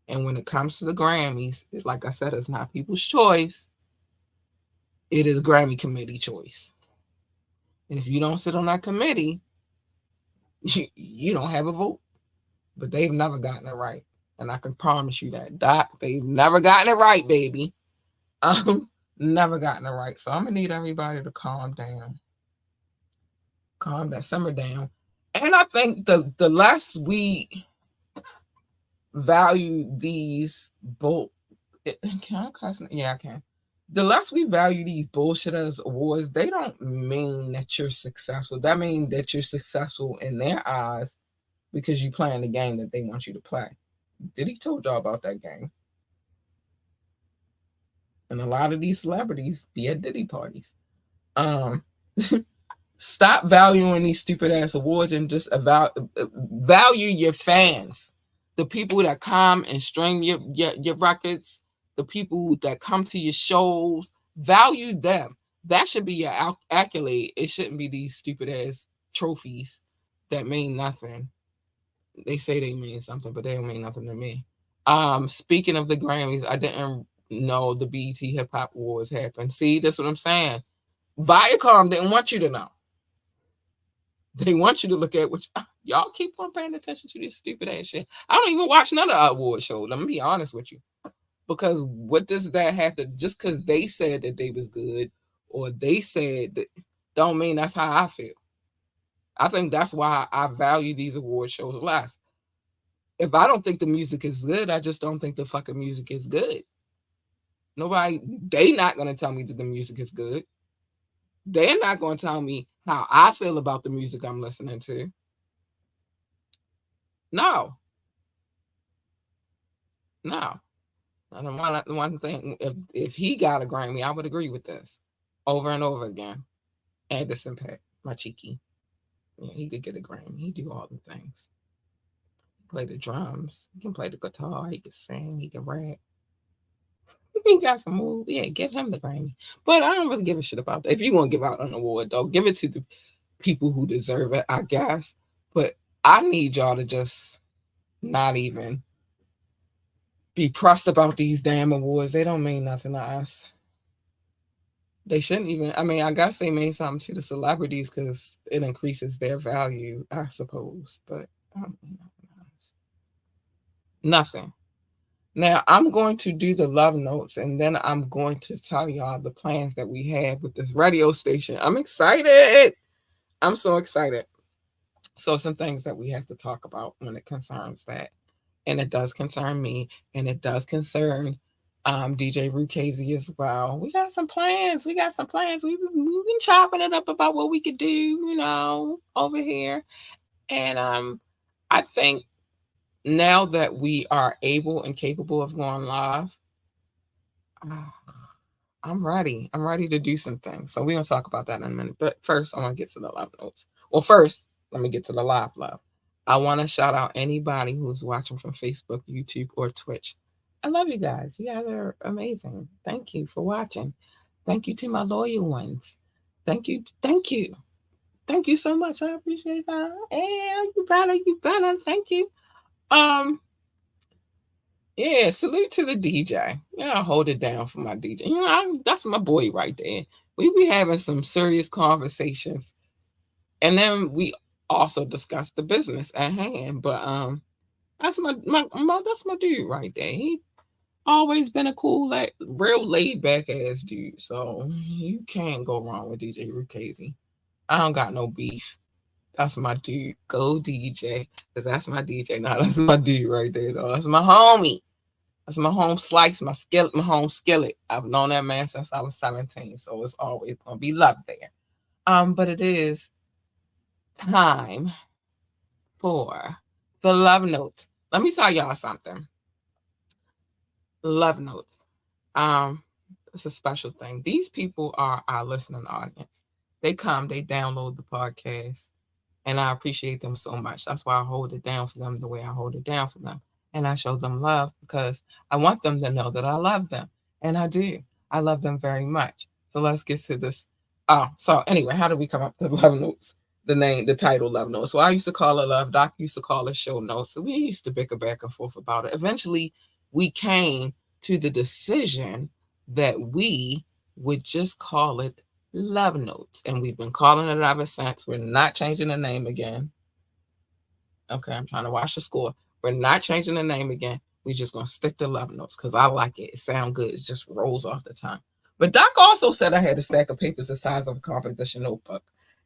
And when it comes to the Grammys, like I said, it's not people's choice. It is Grammy committee choice. And if you don't sit on that committee, you don't have a vote. But they've never gotten it right. And I can promise you that. Doc, they've never gotten it right, baby. Um, Never gotten it right. So I'm gonna need everybody to calm down. Calm that simmer down. And I think the less we value these bull can I cuss? Yeah, I can. The less we value these bullshit as awards, they don't mean that you're successful. That means that you're successful in their eyes because you playing the game that they want you to play. Did he told y'all about that game? And a lot of these celebrities be at Diddy parties. Um, Stop valuing these stupid ass awards and just value your fans, the people that come and stream your records, the people that come to your shows. Value them. That should be your accolade. It shouldn't be these stupid ass trophies that mean nothing. They say they mean something, but they don't mean nothing to me. Speaking of the Grammys, I didn't know the BET Hip Hop Awards happened. See, that's what I'm saying. Viacom didn't want you to know. They want you to look at which y'all keep on paying attention to this stupid ass shit. I don't even watch none of the award shows. Let me be honest with you. Because what does that have to just because they said that they was good or they said that don't mean that's how I feel. I think that's why I value these award shows less. If I don't think the music is good, I just don't think the fucking music is good. Nobody, they not gonna tell me that the music is good. They're not gonna tell me how I feel about the music I'm listening to. No, no. And the one thing, if he got a Grammy, I would agree with this over and over again. Anderson Peck, my cheeky. Yeah, he could get a Grammy. He do all the things. Play the drums. He can play the guitar. He can sing. He can rap. He got some moves. Yeah, give him the Grammy. But I don't really give a shit about that. If you're gonna give out an award, though, give it to the people who deserve it, I guess. But I need y'all to just not even be pressed about these damn awards. They don't mean nothing to us. They shouldn't even. I mean, I guess they mean something to the celebrities because it increases their value, I suppose. But nothing. Now I'm going to do the love notes, and then I'm going to tell y'all the plans that we have with this radio station. I'm excited. I'm so excited. So some things that we have to talk about when it concerns that, and it does concern me, and it does concern DJ Rukazy as well. We got some plans. We got some plans. We've been chopping it up about what we could do, over here. And I think now that we are able and capable of going live, uh, I'm ready. I'm ready to do some things. So we're gonna talk about that in a minute. But first, I want to get to the live notes. Well, first, let me get to the live love. I want to shout out anybody who's watching from Facebook, YouTube, or Twitch. I love you guys. You guys are amazing. Thank you for watching. Thank you to my loyal ones. Thank you. Thank you. Thank you so much. I appreciate that. And you better, you better. Thank you. Um, yeah, salute to the DJ. Yeah, I'll hold it down for my DJ. That's my boy right there. We be having some serious conversations, and then we also discuss the business at hand. But that's my that's my dude right there. He always been a cool, like real laid back ass dude. So you can't go wrong with DJ Rukazy. I don't got no beef. That's my dude. Go DJ. Cause that's my DJ. Nah, that's my dude right there, though. That's my homie. That's my home slice, my home skillet. I've known that man since I was 17, so it's always gonna be love there. But it is time for the love notes. Let me tell y'all something. Love notes. Um, it's a special thing. These people are our listening audience. They come, they download the podcast, and I appreciate them so much. That's why I hold it down for them the way I hold it down for them. And I show them love because I want them to know that I love them. And I do. I love them very much. So let's get to this. Oh, so anyway, how did we come up with Love Notes? The name, the title Love Notes. So I used to call it Love. Doc used to call it Show Notes. So we used to bicker back and forth about it. Eventually, we came to the decision that we would just call it Love Notes. And we've been calling it ever since. We're not changing the name again. Okay, I'm trying to watch the score. We're not changing the name again. We're just going to stick to Love Notes because I like it. It sounds good. It just rolls off the tongue. But Doc also said I had a stack of papers the size of a composition notebook.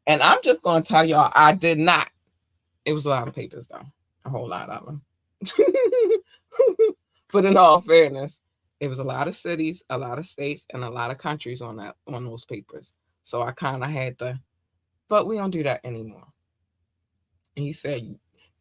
And I'm just going to tell y'all I did not. It was a lot of papers, though. A whole lot of them. But in all fairness, it was a lot of cities, a lot of states, and a lot of countries on those papers. So I kind of had to, but we don't do that anymore. And he said,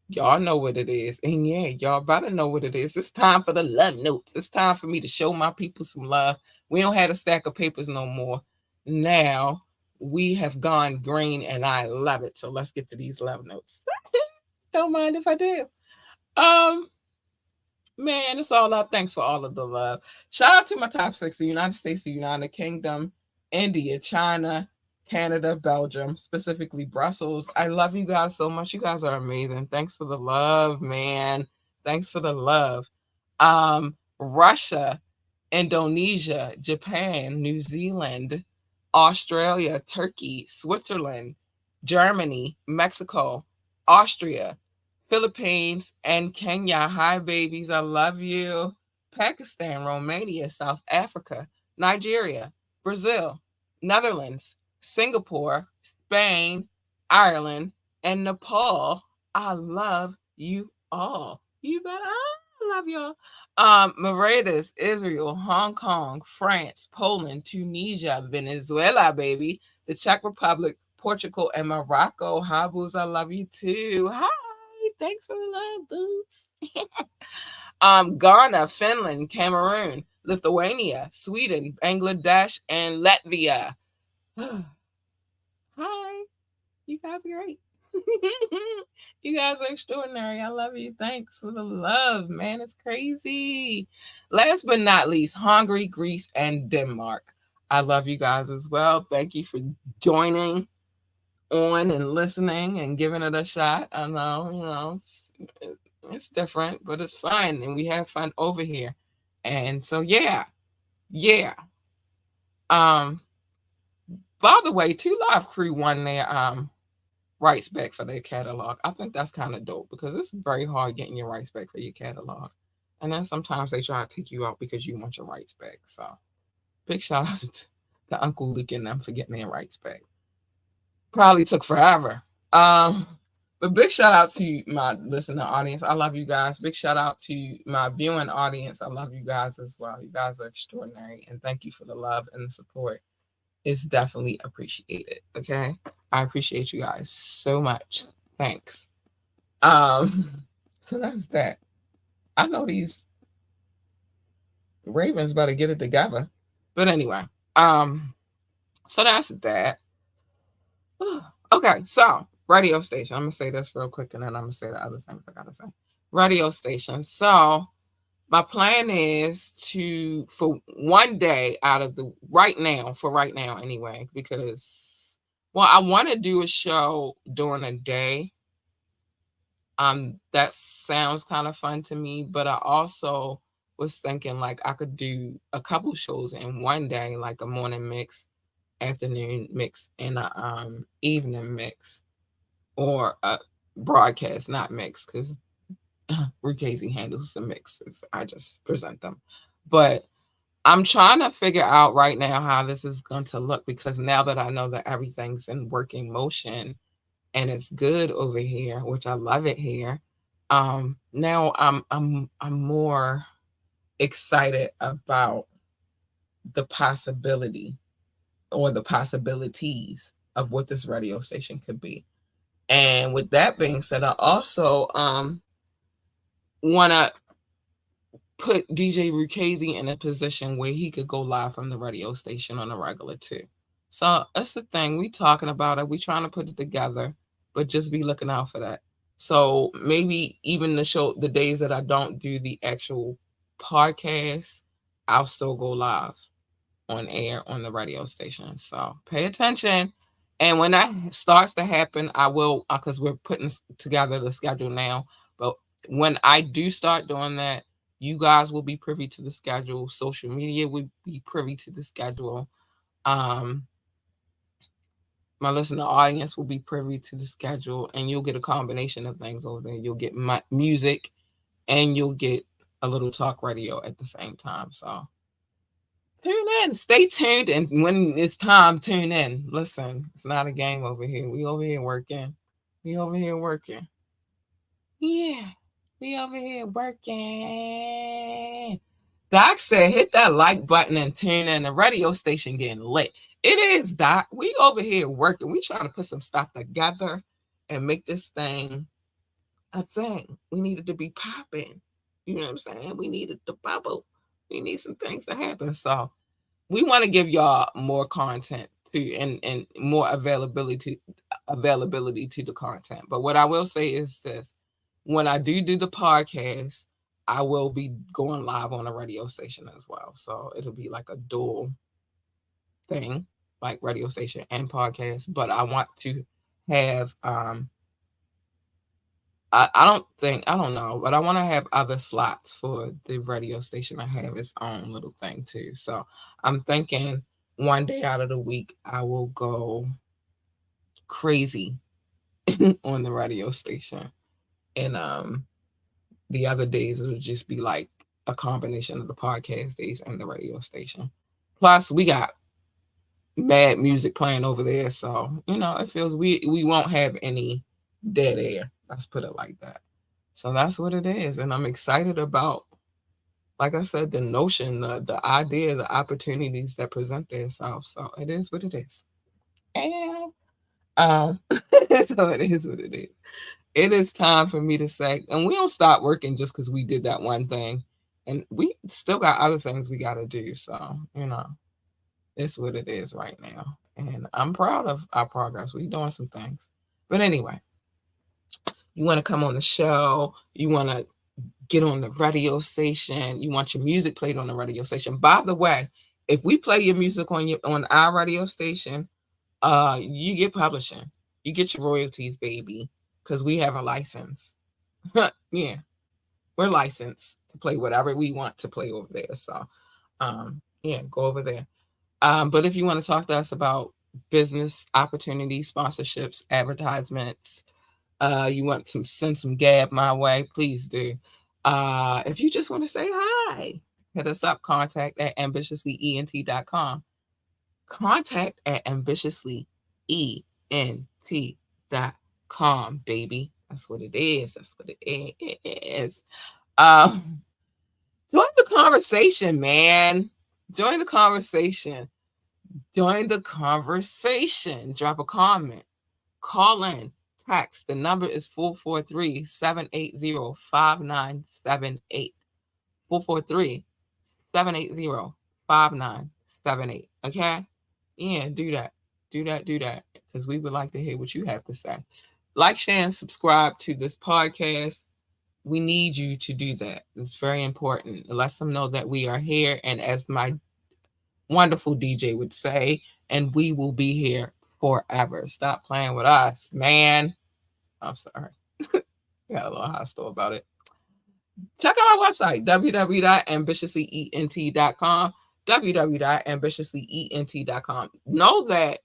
y'all know what it is. And yeah, y'all better know what it is. It's time for the love notes. It's time for me to show my people some love. We don't have a stack of papers no more. Now we have gone green and I love it. So let's get to these love notes. Don't mind if I do. Um, Man, it's all love. Thanks for all of the love. Shout out to my top six: the United States, the United Kingdom, India, China, Canada, Belgium, specifically Brussels. I love you guys so much. You guys are amazing. Thanks for the love, man. Thanks for the love. Russia, Indonesia, Japan, New Zealand, Australia, Turkey, Switzerland, Germany, Mexico, Austria, Philippines, and Kenya. Hi, babies. I love you. Pakistan, Romania, South Africa, Nigeria, Brazil, Netherlands, Singapore, Spain, Ireland, and Nepal. I love you all. You better. I love y'all. Mauritius, Israel, Hong Kong, France, Poland, Tunisia, Venezuela, baby, the Czech Republic, Portugal, and Morocco. Hi, boots. I love you too. Hi. Thanks for the love, boots. Ghana, Finland, Cameroon, Lithuania, Sweden, Bangladesh, and Latvia. Hi. You guys are great. You guys are extraordinary. I love you. Thanks for the love, man. It's crazy. Last but not least, Hungary, Greece, and Denmark. I love you guys as well. Thank you for joining on and listening and giving it a shot. I know, it's different, but it's fun and we have fun over here. And so yeah. Um, by the way, Two Live Crew won their rights back for their catalog. I think that's kind of dope because it's very hard getting your rights back for your catalog. And then sometimes they try to take you out because you want your rights back. So big shout out to Uncle Luke and them for getting their rights back. Probably took forever. But big shout out to my listener audience. I love you guys. Big shout out to my viewing audience. I love you guys as well. You guys are extraordinary. And thank you for the love and the support. It's definitely appreciated. Okay. I appreciate you guys so much. Thanks. So that's that. I know these Ravens better get it together. But anyway, so that's that. Okay, so radio station. I'm gonna say this real quick and then I'm gonna say the other things I gotta say. Radio station. So my plan is to, for one day out of the right now anyway, because Well, I want to do a show during a day. That sounds kind of fun to me, but I also was thinking like I could do a couple shows in one day, like a morning mix, afternoon mix, and a evening mix, or a broadcast, not mix, because Rukasey handles the mixes. I just present them. But I'm trying to figure out right now how this is going to look, because now that I know that everything's in working motion and it's good over here, which I love it here. Now I'm more excited about the possibility, or the possibilities, of what this radio station could be. And with that being said, I also want to put DJ Rukasey in a position where he could go live from the radio station on a regular too. So that's the thing. We talking about it. We trying to put it together, but just be looking out for that. So maybe even the days that I don't do the actual podcast, I'll still go live on air on the radio station. So pay attention. And when that starts to happen, I will, because we're putting together the schedule now. But when I do start doing that, you guys will be privy to the schedule. Social media will be privy to the schedule. Um, my listener audience will be privy to the schedule, and you'll get a combination of things over there. You'll get my music, and you'll get a little talk radio at the same time. So tune in, stay tuned, and when it's time, tune in. Listen, it's not a game over here. We over here working. We over here working. Yeah, we over here working. Doc said, hit that like button and tune in. The radio station getting lit. It is, Doc. We over here working. We trying to put some stuff together and make this thing a thing. We needed to be popping. You know what I'm saying? We needed to bubble. We need some things to happen. So we want to give y'all more content too, and more availability to the content. But what I will say is this: when I do the podcast, I will be going live on a radio station as well. So it'll be like a dual thing, like radio station and podcast. But I want to have I don't know, but I want to have other slots for the radio station to have its own little thing too. So I'm thinking one day out of the week I will go crazy on the radio station, and the other days it'll just be like a combination of the podcast days and the radio station. Plus we got mad music playing over there, so it feels we won't have any dead air. Let's put it like that. So that's what it is, and I'm excited about, like I said, the notion, the idea, the opportunities that present themselves. So it is what it is, and so it is what it is. It is time for me to say, and we don't stop working just because we did that one thing, and we still got other things we got to do. So it's what it is right now, and I'm proud of our progress. We're doing some things, but anyway, you want to come on the show, you want to get on the radio station, you want your music played on the radio station. By the way, if we play your music on our radio station, you get publishing, you get your royalties, baby, because we have a license. Yeah, we're licensed to play whatever we want to play over there. So yeah, go over there. But if you want to talk to us about business opportunities, sponsorships, advertisements, you want send some GAB my way, please do. If you just want to say hi, hit us up, contact at ambitiouslyent.com. Contact at ambitiouslyent.com, baby. That's what it is. That's what it is. Um, join the conversation, man. Join the conversation. Join the conversation. Drop a comment. Call in. Text. The number is 443-780-5978. 443-780-5978. Okay? Yeah, do that. Do that. Do that. Because we would like to hear what you have to say. Like, share, and subscribe to this podcast. We need you to do that. It's very important. It lets them know that we are here. And as my wonderful DJ would say, and we will be here forever. Stop playing with us, man. I'm sorry. Got a little hostile about it. Check out our website, www.ambitiouslyent.com, www.ambitiouslyent.com. Know that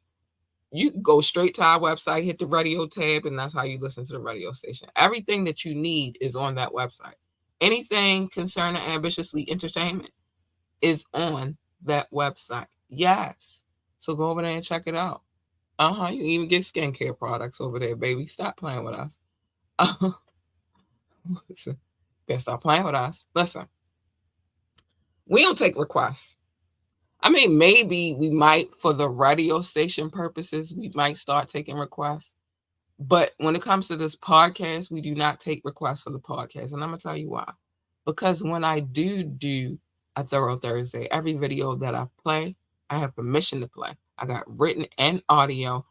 you go straight to our website, hit the radio tab, and that's how you listen to the radio station. Everything that you need is on that website. Anything concerning Ambitiously Entertainment is on that website. Yes. So go over there and check it out. You can even get skincare products over there, baby. Stop playing with us. Listen, better stop playing with us. Listen, we don't take requests. I mean, maybe we might, for the radio station purposes, we might start taking requests. But when it comes to this podcast, we do not take requests for the podcast. And I'm going to tell you why. Because when I do a Thorough Thursday, every video that I play, I have permission to play. I got written and audio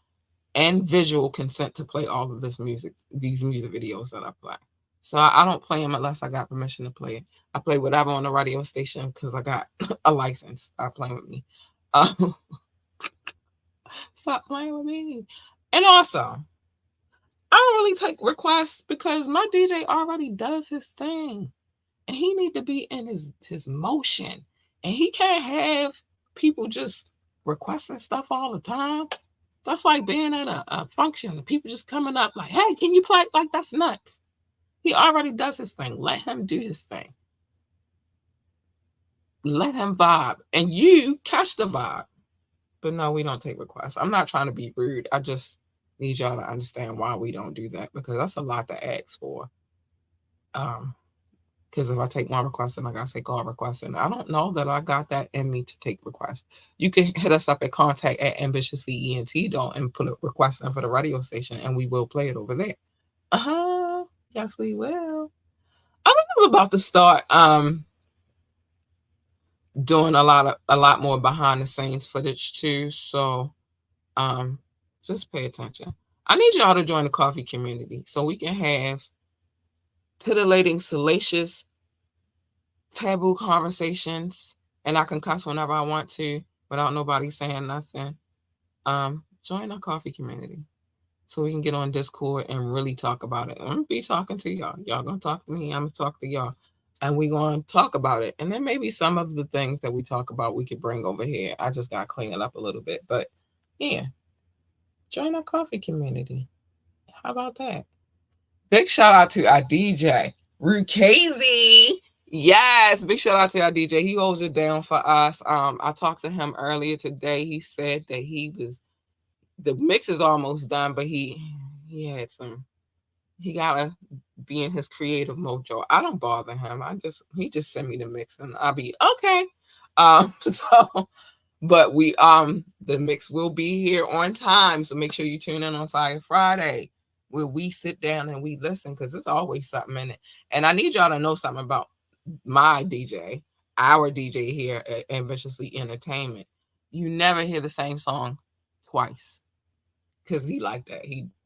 and visual consent to play all of these music videos that I play. So I don't play them unless I got permission to play it. I play whatever on the radio station because I got a license. Stop playing with me. Stop playing with me. And also, I don't really take requests because my DJ already does his thing. And he need to be in his motion. And he can't have people just requesting stuff all the time. That's like being at a function. People just coming up like, hey, can you play? Like, that's nuts. He already does his thing. Let him do his thing. Let him vibe. And you catch the vibe. But no, we don't take requests. I'm not trying to be rude. I just need y'all to understand why we don't do that. Because that's a lot to ask for. Because if I take one request, then I gotta take all requests. And I don't know that I got that in me to take requests. You can hit us up at contact@ambitiouslyent and put a request in for the radio station, and we will play it over there. Yes, we will. I'm about to start doing a lot more behind the scenes footage too. So just pay attention. I need y'all to join the coffee community so we can have titillating, salacious, taboo conversations, and I can cuss whenever I want to without nobody saying nothing. Join our coffee community so we can get on Discord and really talk about it. I'm gonna be talking to y'all. Y'all gonna talk to me. I'm gonna talk to y'all, and we gonna talk about it. And then maybe some of the things that we talk about we could bring over here. I just gotta clean it up a little bit, but yeah, join our coffee community. How about that? Big shout out to our DJ, Rukazy. Yes, big shout out to our DJ. He holds it down for us. I talked to him earlier today. He said that the mix is almost done, but he gotta be in his creative mojo. I don't bother him. He just send me the mix and I'll be okay. So but the mix will be here on time. So make sure you tune in on Fire Friday where we sit down and we listen because there's always something in it. And I need y'all to know something about my DJ, our DJ here at Ambitiously Entertainment. You never hear the same song twice because he like that.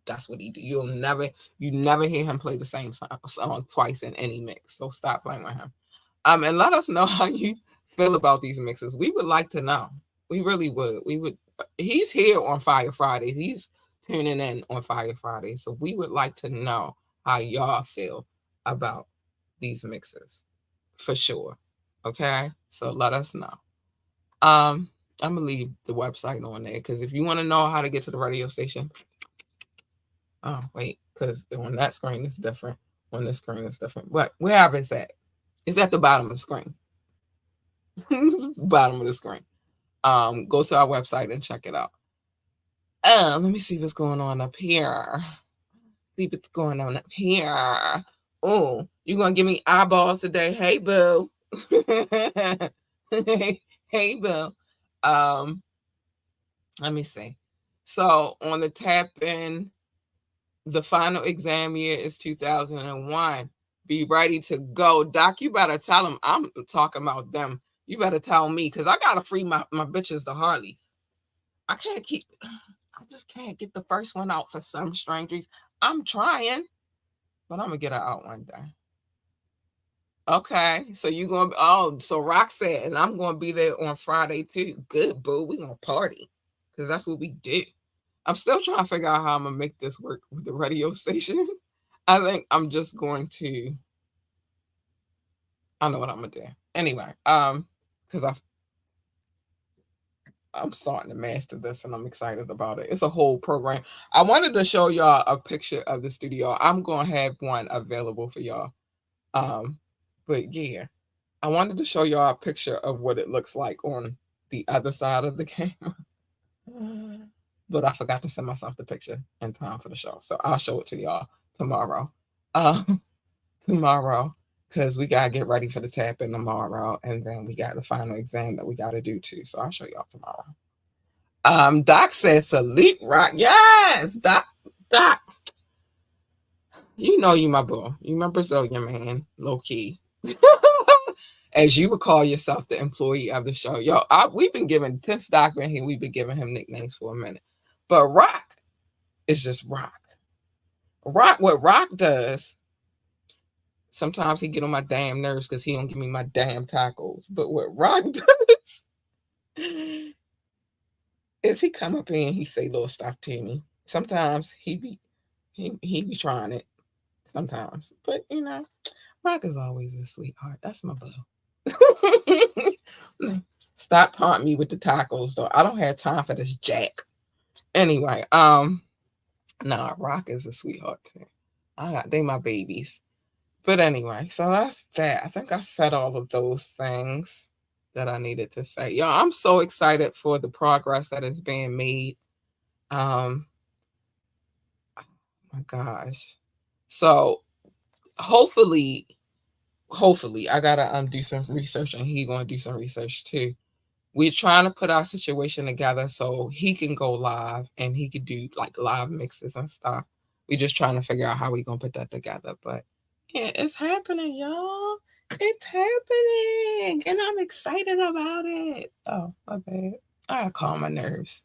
That's what he do. You never hear him play the same song twice in any mix. So stop playing with him. And let us know how you feel about these mixes. We would like to know. We really would. We would. He's here on Fire Fridays. He's tuning in on Fire Fridays. So we would like to know how y'all feel about these mixes for sure. Okay. So let us know. I'm gonna leave the website on there because if you want to know how to get to the radio station, oh wait, because on that screen it's different. On this screen it's different. But wherever it's at, it's at the bottom of the screen. Bottom of the screen. Go to our website and check it out. Let me see what's going on up here. See what's going on up here. Oh, you gonna give me eyeballs today? Hey, boo. Hey, boo. Let me see. So on the tap in, the final exam year is 2001. Be ready to go. Doc, you better tell them I'm talking about them. You better tell me because I gotta free my bitches the Harleys. I just can't get the first one out for some strangers. I'm trying, but I'm gonna get her out one day. Okay, so you gonna so Roxette and I'm gonna be there on Friday too. Good boo, we gonna party because that's what we do. I'm still trying to figure out how I'm gonna make this work with the radio station. I think I'm just going to. I know what I'm gonna do. Anyway, because I'm starting to master this and I'm excited about it. It's a whole program. I wanted to show y'all a picture of the studio. I'm gonna have one available for y'all. Um, but yeah, I wanted to show y'all a picture of what it looks like on the other side of the camera. But I forgot to send myself the picture in time for the show. So I'll show it to y'all tomorrow. Um, tomorrow, because we gotta get ready for the tap in tomorrow, and then we got the final exam that we gotta do too. So I'll show y'all tomorrow. Doc says salute rock. Yes, Doc, you know you my boo. You my Brazilian man, low key. As you would call yourself the employee of the show. Yo, we've been giving, since Doc been here, we've been giving him nicknames for a minute. But Rock is just Rock. What Rock does, sometimes he get on my damn nerves because he don't give me my damn tacos. But what Rock does is he come up here and he say little stuff to me. Sometimes he be trying it. Sometimes. But Rock is always a sweetheart. That's my boo. Stop taunting me with the tacos though. I don't have time for this jack. Anyway, nah, Rock is a sweetheart too. They my babies. But anyway, so that's that. I think I said all of those things that I needed to say. Yo, I'm so excited for the progress that is being made. Oh my gosh. So hopefully I gotta do some research and he gonna do some research too. We're trying to put our situation together so he can go live and he can do like live mixes and stuff. We're just trying to figure out how we're gonna put that together. But yeah, it's happening, y'all. It's happening. And I'm excited about it. Oh, my bad. I gotta calm my nerves.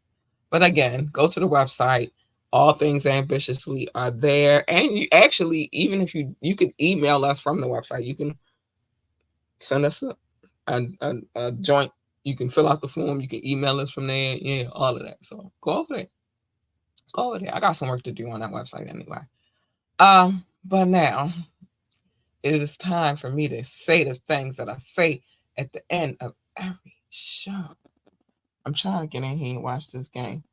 But again, go to the website. All things ambitiously are there. And you actually, even if you can email us from the website, you can send us a joint. You can fill out the form. You can email us from there. Yeah, all of that. So go over there. Go over there. I got some work to do on that website anyway. But now it is time for me to say the things that I say at the end of every show. I'm trying to get in here and watch this game.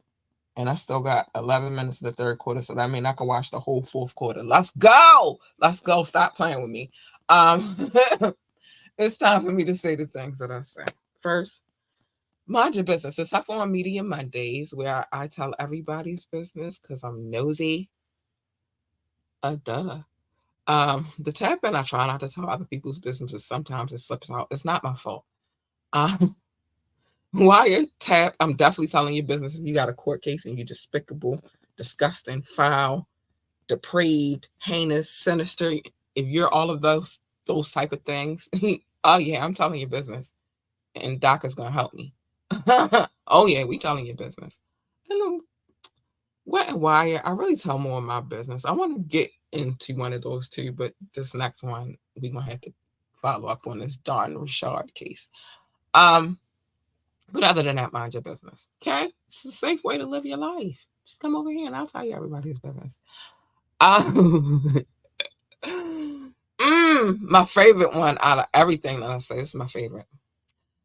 And I still got 11 minutes of the third quarter, so that means I can watch the whole fourth quarter. Let's go! Let's go. Stop playing with me. It's time for me to say the things that I say. First, mind your business. It's Hustle on Media Mondays, where I tell everybody's business because I'm nosy. Duh. The tap in, I try not to tell other people's businesses. Sometimes it slips out. It's not my fault. Um, Wiretap, I'm definitely telling your business if you got a court case and you're despicable, disgusting, foul, depraved, heinous, sinister. If you're all of those type of things, oh yeah, I'm telling your business, and Doc is gonna help me. Oh yeah, we telling your business. And Wet and Wire, I really tell more of my business. I want to get into one of those too, but this next one we gonna have to follow up on this Don Richard case. Um, but other than that, mind your business. Okay? It's a safe way to live your life. Just come over here and I'll tell you everybody's business. Um, my favorite one out of everything that I say, this is my favorite.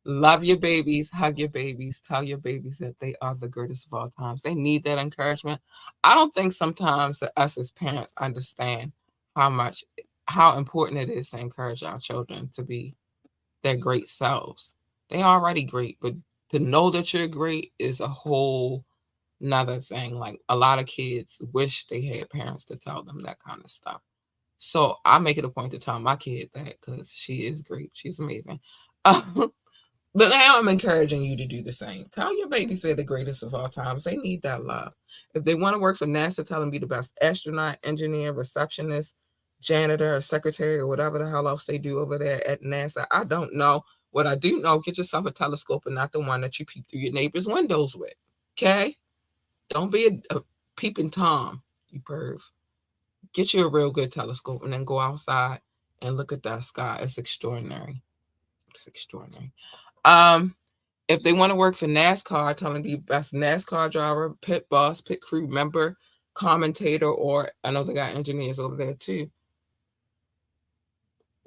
Love your babies, hug your babies, tell your babies that they are the greatest of all times. They need that encouragement. I don't think sometimes that us as parents understand how important it is to encourage our children to be their great selves. They already great, but to know that you're great is a whole another thing. Like a lot of kids wish they had parents to tell them that kind of stuff. So I make it a point to tell my kid that because she is great. She's amazing. But now I'm encouraging you to do the same. Tell your babies they're the greatest of all times. They need that love. If they want to work for NASA, tell them be the best astronaut, engineer, receptionist, janitor, or secretary, or whatever the hell else they do over there at NASA. I don't know. What I do know, get yourself a telescope and not the one that you peep through your neighbor's windows with. Okay? Don't be a peeping Tom, you perv. Get you a real good telescope and then go outside and look at that sky. It's extraordinary. It's extraordinary. Um, If they want to work for NASCAR, tell them to be best NASCAR driver, pit boss, pit crew member, commentator, or I know they got engineers over there too.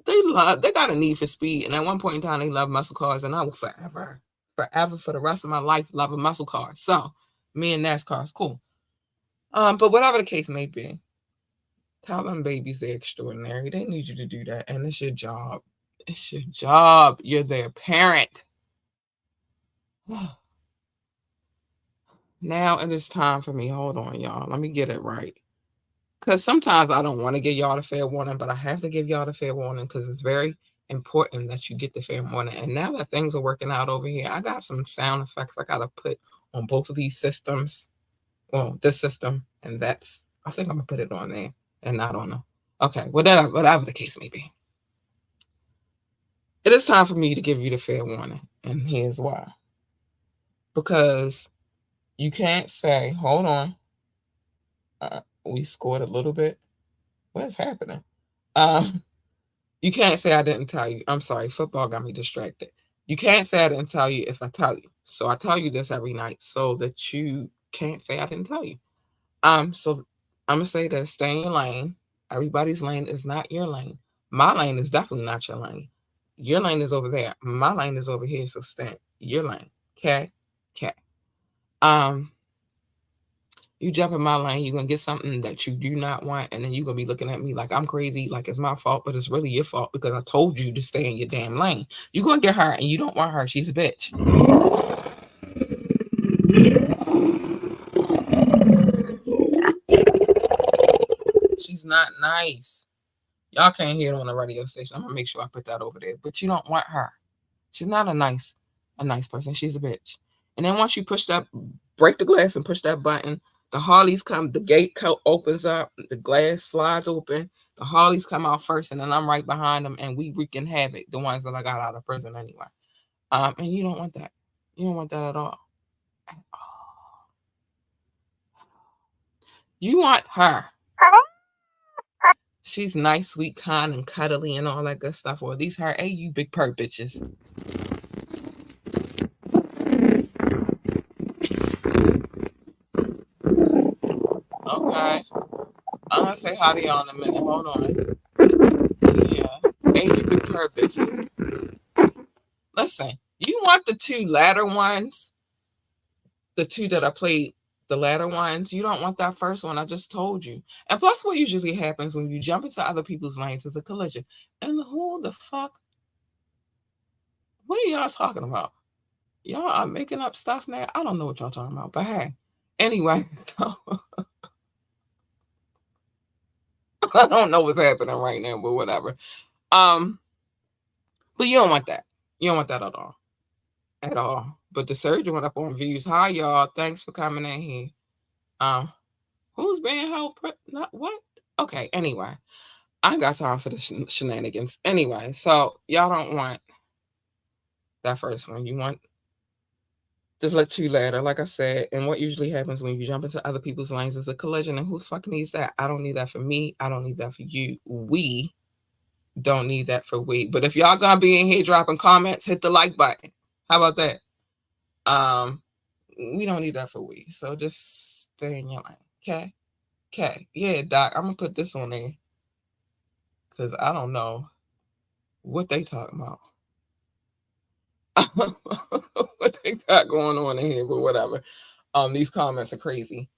They got a need for speed, and at one point in time, they love muscle cars, and I will forever for the rest of my life love a muscle car. So, me and NASCAR is cool. But whatever the case may be, tell them babies they're extraordinary. They need you to do that, and it's your job. It's your job. You're their parent. Now it is time for me. Hold on, y'all. Let me get it right. Because sometimes I don't want to give y'all the fair warning, but I have to give y'all the fair warning because it's very important that you get the fair warning. And now that things are working out over here, I got some sound effects I got to put on both of these systems. Well, this system and that's, I think I'm going to put it on there and not on them. Okay, whatever the case may be. It is time for me to give you the fair warning. And here's why. Because you can't say, hold on, we scored a little bit. What is happening? You can't say I didn't tell you. I'm sorry, football got me distracted. You can't say I didn't tell you if I tell you. So I tell you this every night so that you can't say I didn't tell you. So I'm gonna say that stay in your lane. Everybody's lane is not your lane. My lane is definitely not your lane. Your lane is over there. My lane is over here. So stay in your lane. Okay? Okay. Um, you jump in my lane, you're gonna get something that you do not want, and then you're gonna be looking at me like I'm crazy, like it's my fault, but it's really your fault because I told you to stay in your damn lane. You're gonna get her and you don't want her, she's a bitch. She's not nice. Y'all can't hear it on the radio station. I'm gonna make sure I put that over there. But you don't want her. She's not a nice person. She's a bitch. And then once you push that, break the glass and push that button, the Harleys come, the gate opens up, the glass slides open, the Harleys come out first, and then I'm right behind them, and we wreaking havoc, the ones that I got out of prison anyway. And you don't want that. You don't want that at all. At all. You want her. She's nice, sweet, kind, and cuddly, and all that good stuff. Or these her, hey, you big purr bitches. Okay. I'm gonna say hi to y'all in a minute. Hold on. Yeah. Hey, you big purr bitches. Listen, you want the two latter ones, the two that I played, the latter ones. You don't want that first one. I just told you. And plus, what usually happens when you jump into other people's lanes is a collision. And who the fuck? What are y'all talking about? Y'all are making up stuff now. I don't know what y'all talking about, but hey. Anyway, so I don't know what's happening right now, but whatever. Um, but you don't want that. You don't want that at all. At all. But the surgeon went up on views. Hi y'all. Thanks for coming in here. Um, who's being held? Not what? Okay. Anyway, I ain't got time for the shenanigans. Anyway, so y'all don't want that first one. You want this let two ladder, like I said. And what usually happens when you jump into other people's lanes is a collision. And who the fuck needs that? I don't need that for me. I don't need that for you. We don't need that for we. But if y'all gonna be in here dropping comments, hit the like button. How about that? We don't need that for we. So just stay in your lane. Okay? Okay. Yeah, Doc, I'm gonna put this on there. Cause I don't know what they talking about. What they got going on in here, but whatever. These comments are crazy.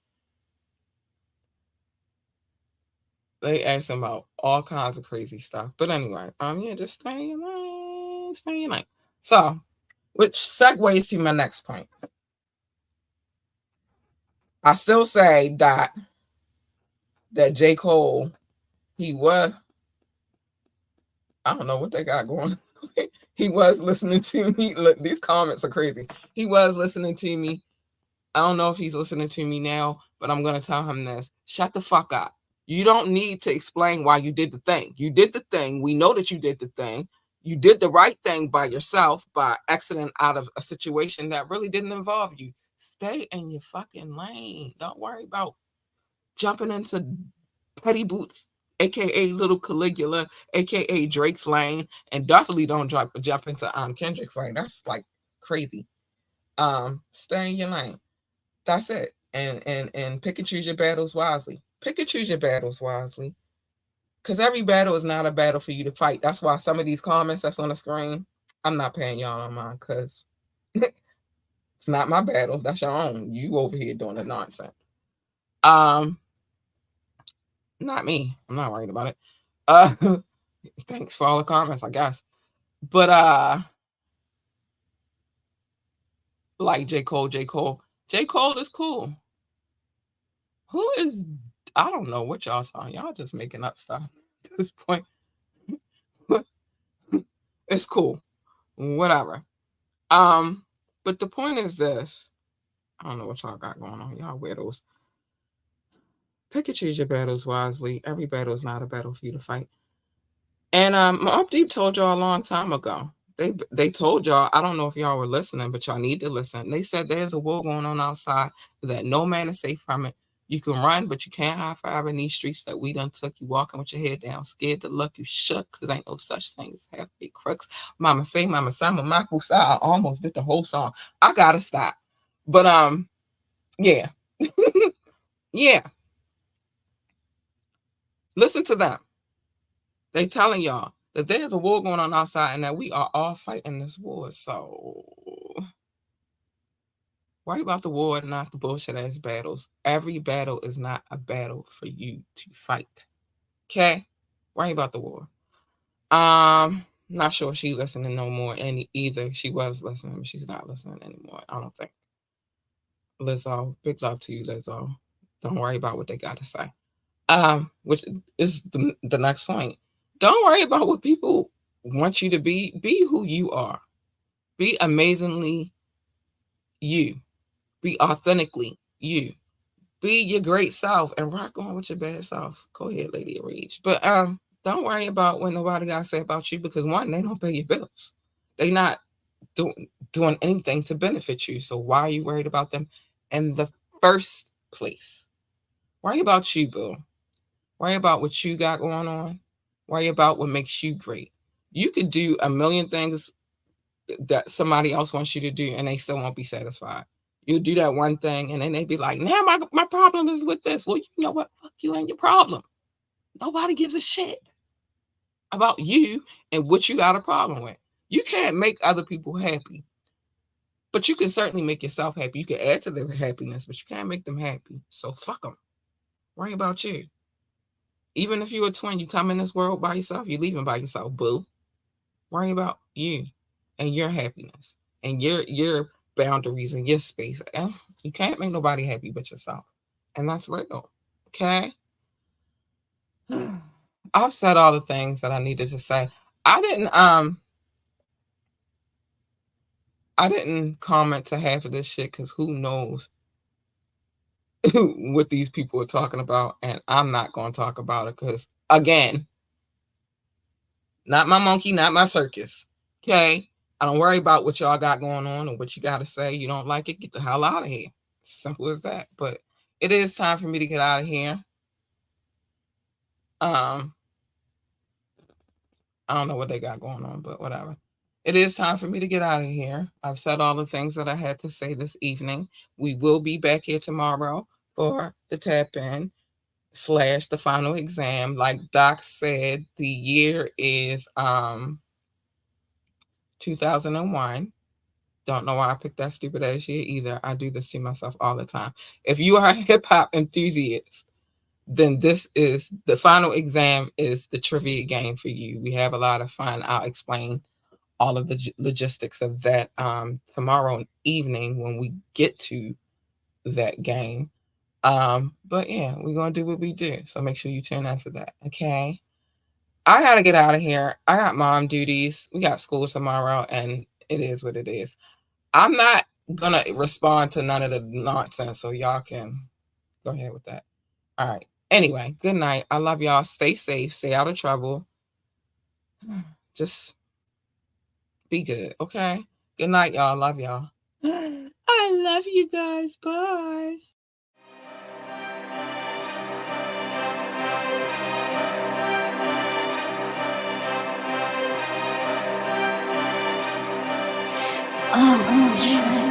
They asking about all kinds of crazy stuff. But anyway, yeah, just stay in your lane. Stay in your lane. So, which segues to my next point. I still say that J. Cole, he was, I don't know what they got going. He was listening to me. Look, these comments are crazy. He was listening to me. I don't know if he's listening to me now, but I'm going to tell him this. Shut the fuck up. You don't need to explain why you did the thing. You did the thing. We know that you did the thing. You did the right thing by yourself by exiting out of a situation that really didn't involve you. Stay in your fucking lane. Don't worry about jumping into Petty Boots, aka Little Caligula, aka Drake's lane, and definitely don't jump into Kendrick's lane. That's like crazy. Stay in your lane. That's it. And pick and choose your battles wisely. Pick and choose your battles wisely. Because every battle is not a battle for you to fight. That's why some of these comments that's on the screen, I'm not paying y'all on mine because it's not my battle. That's your own. You over here doing the nonsense. Um, Not me. I'm not worried about it. Uh, thanks for all the comments, I guess. But like J. Cole, J. Cole. J. Cole is cool. Who is I don't know what y'all saw. Y'all just making up stuff at this point. It's cool. Whatever. Um, but the point is this. I don't know what y'all got going on. Y'all weirdos. Pick and choose your battles wisely. Every battle is not a battle for you to fight. And Mobb Deep told y'all a long time ago. They told y'all, I don't know if y'all were listening, but y'all need to listen. They said there's a war going on outside, that no man is safe from it. You can run, but you can't hide forever in these streets that we done took. You walking with your head down, scared to look, you shook, because ain't no such thing as halfway crooks. Mama say, Mama Sama, Makusa. I almost did the whole song. I gotta stop. But yeah. Yeah. Listen to them. They telling y'all that there's a war going on outside and that we are all fighting this war. So worry about the war and not the bullshit ass battles. Every battle is not a battle for you to fight. Okay? Worry about the war. Not sure she's listening no more any either. She was listening, but she's not listening anymore. I don't think. Lizzo, big love to you, Lizzo. Don't worry about what they gotta say. Which is the next point. Don't worry about what people want you to be. Be who you are. Be amazingly you. Be authentically you. Be your great self and rock on with your bad self. Go ahead, Lady of Rage. But don't worry about what nobody gotta say about you because one, they don't pay your bills. They not doing anything to benefit you. So why are you worried about them in the first place? Worry about you, boo. Worry about what you got going on. Worry about what makes you great. You could do a million things that somebody else wants you to do and they still won't be satisfied. You do that one thing and then they be like, nah, my problem is with this. Well, you know what? Fuck you and your problem. Nobody gives a shit about you and what you got a problem with. You can't make other people happy, but you can certainly make yourself happy. You can add to their happiness, but you can't make them happy. So fuck them. Worry about you. Even if you're a twin, you come in this world by yourself, you're leaving by yourself, boo. Worry about you and your happiness and your boundaries and your space. You can't make nobody happy but yourself. And that's real. Okay? I've said all the things that I needed to say. I didn't comment to half of this shit because who knows what these people are talking about, and I'm not going to talk about it because again, not my monkey, not my circus. Okay? I don't worry about what y'all got going on or what you got to say. You don't like it, get the hell out of here. Simple as that. But it is time for me to get out of here. I don't know what they got going on, but whatever. It is time for me to get out of here. I've said all the things that I had to say this evening. We will be back here tomorrow for the tap in / the final exam. Like Doc said, the year is 2001. Don't know why I picked that stupid ass year either. I do this to myself all the time. If you are a hip hop enthusiast, then this is the final exam is the trivia game for you. We have a lot of fun. I'll explain all of the logistics of that tomorrow evening when we get to that game. But yeah, we're gonna do what we do. So make sure you tune in for that. Okay. I gotta get out of here. I got mom duties. We got school tomorrow, and it is what it is. I'm not gonna respond to none of the nonsense, so y'all can go ahead with that. All right. Anyway, good night. I love y'all. Stay safe. Stay out of trouble. Just be good. Okay. Good night, y'all. Love y'all. I love you guys. Bye. Oh,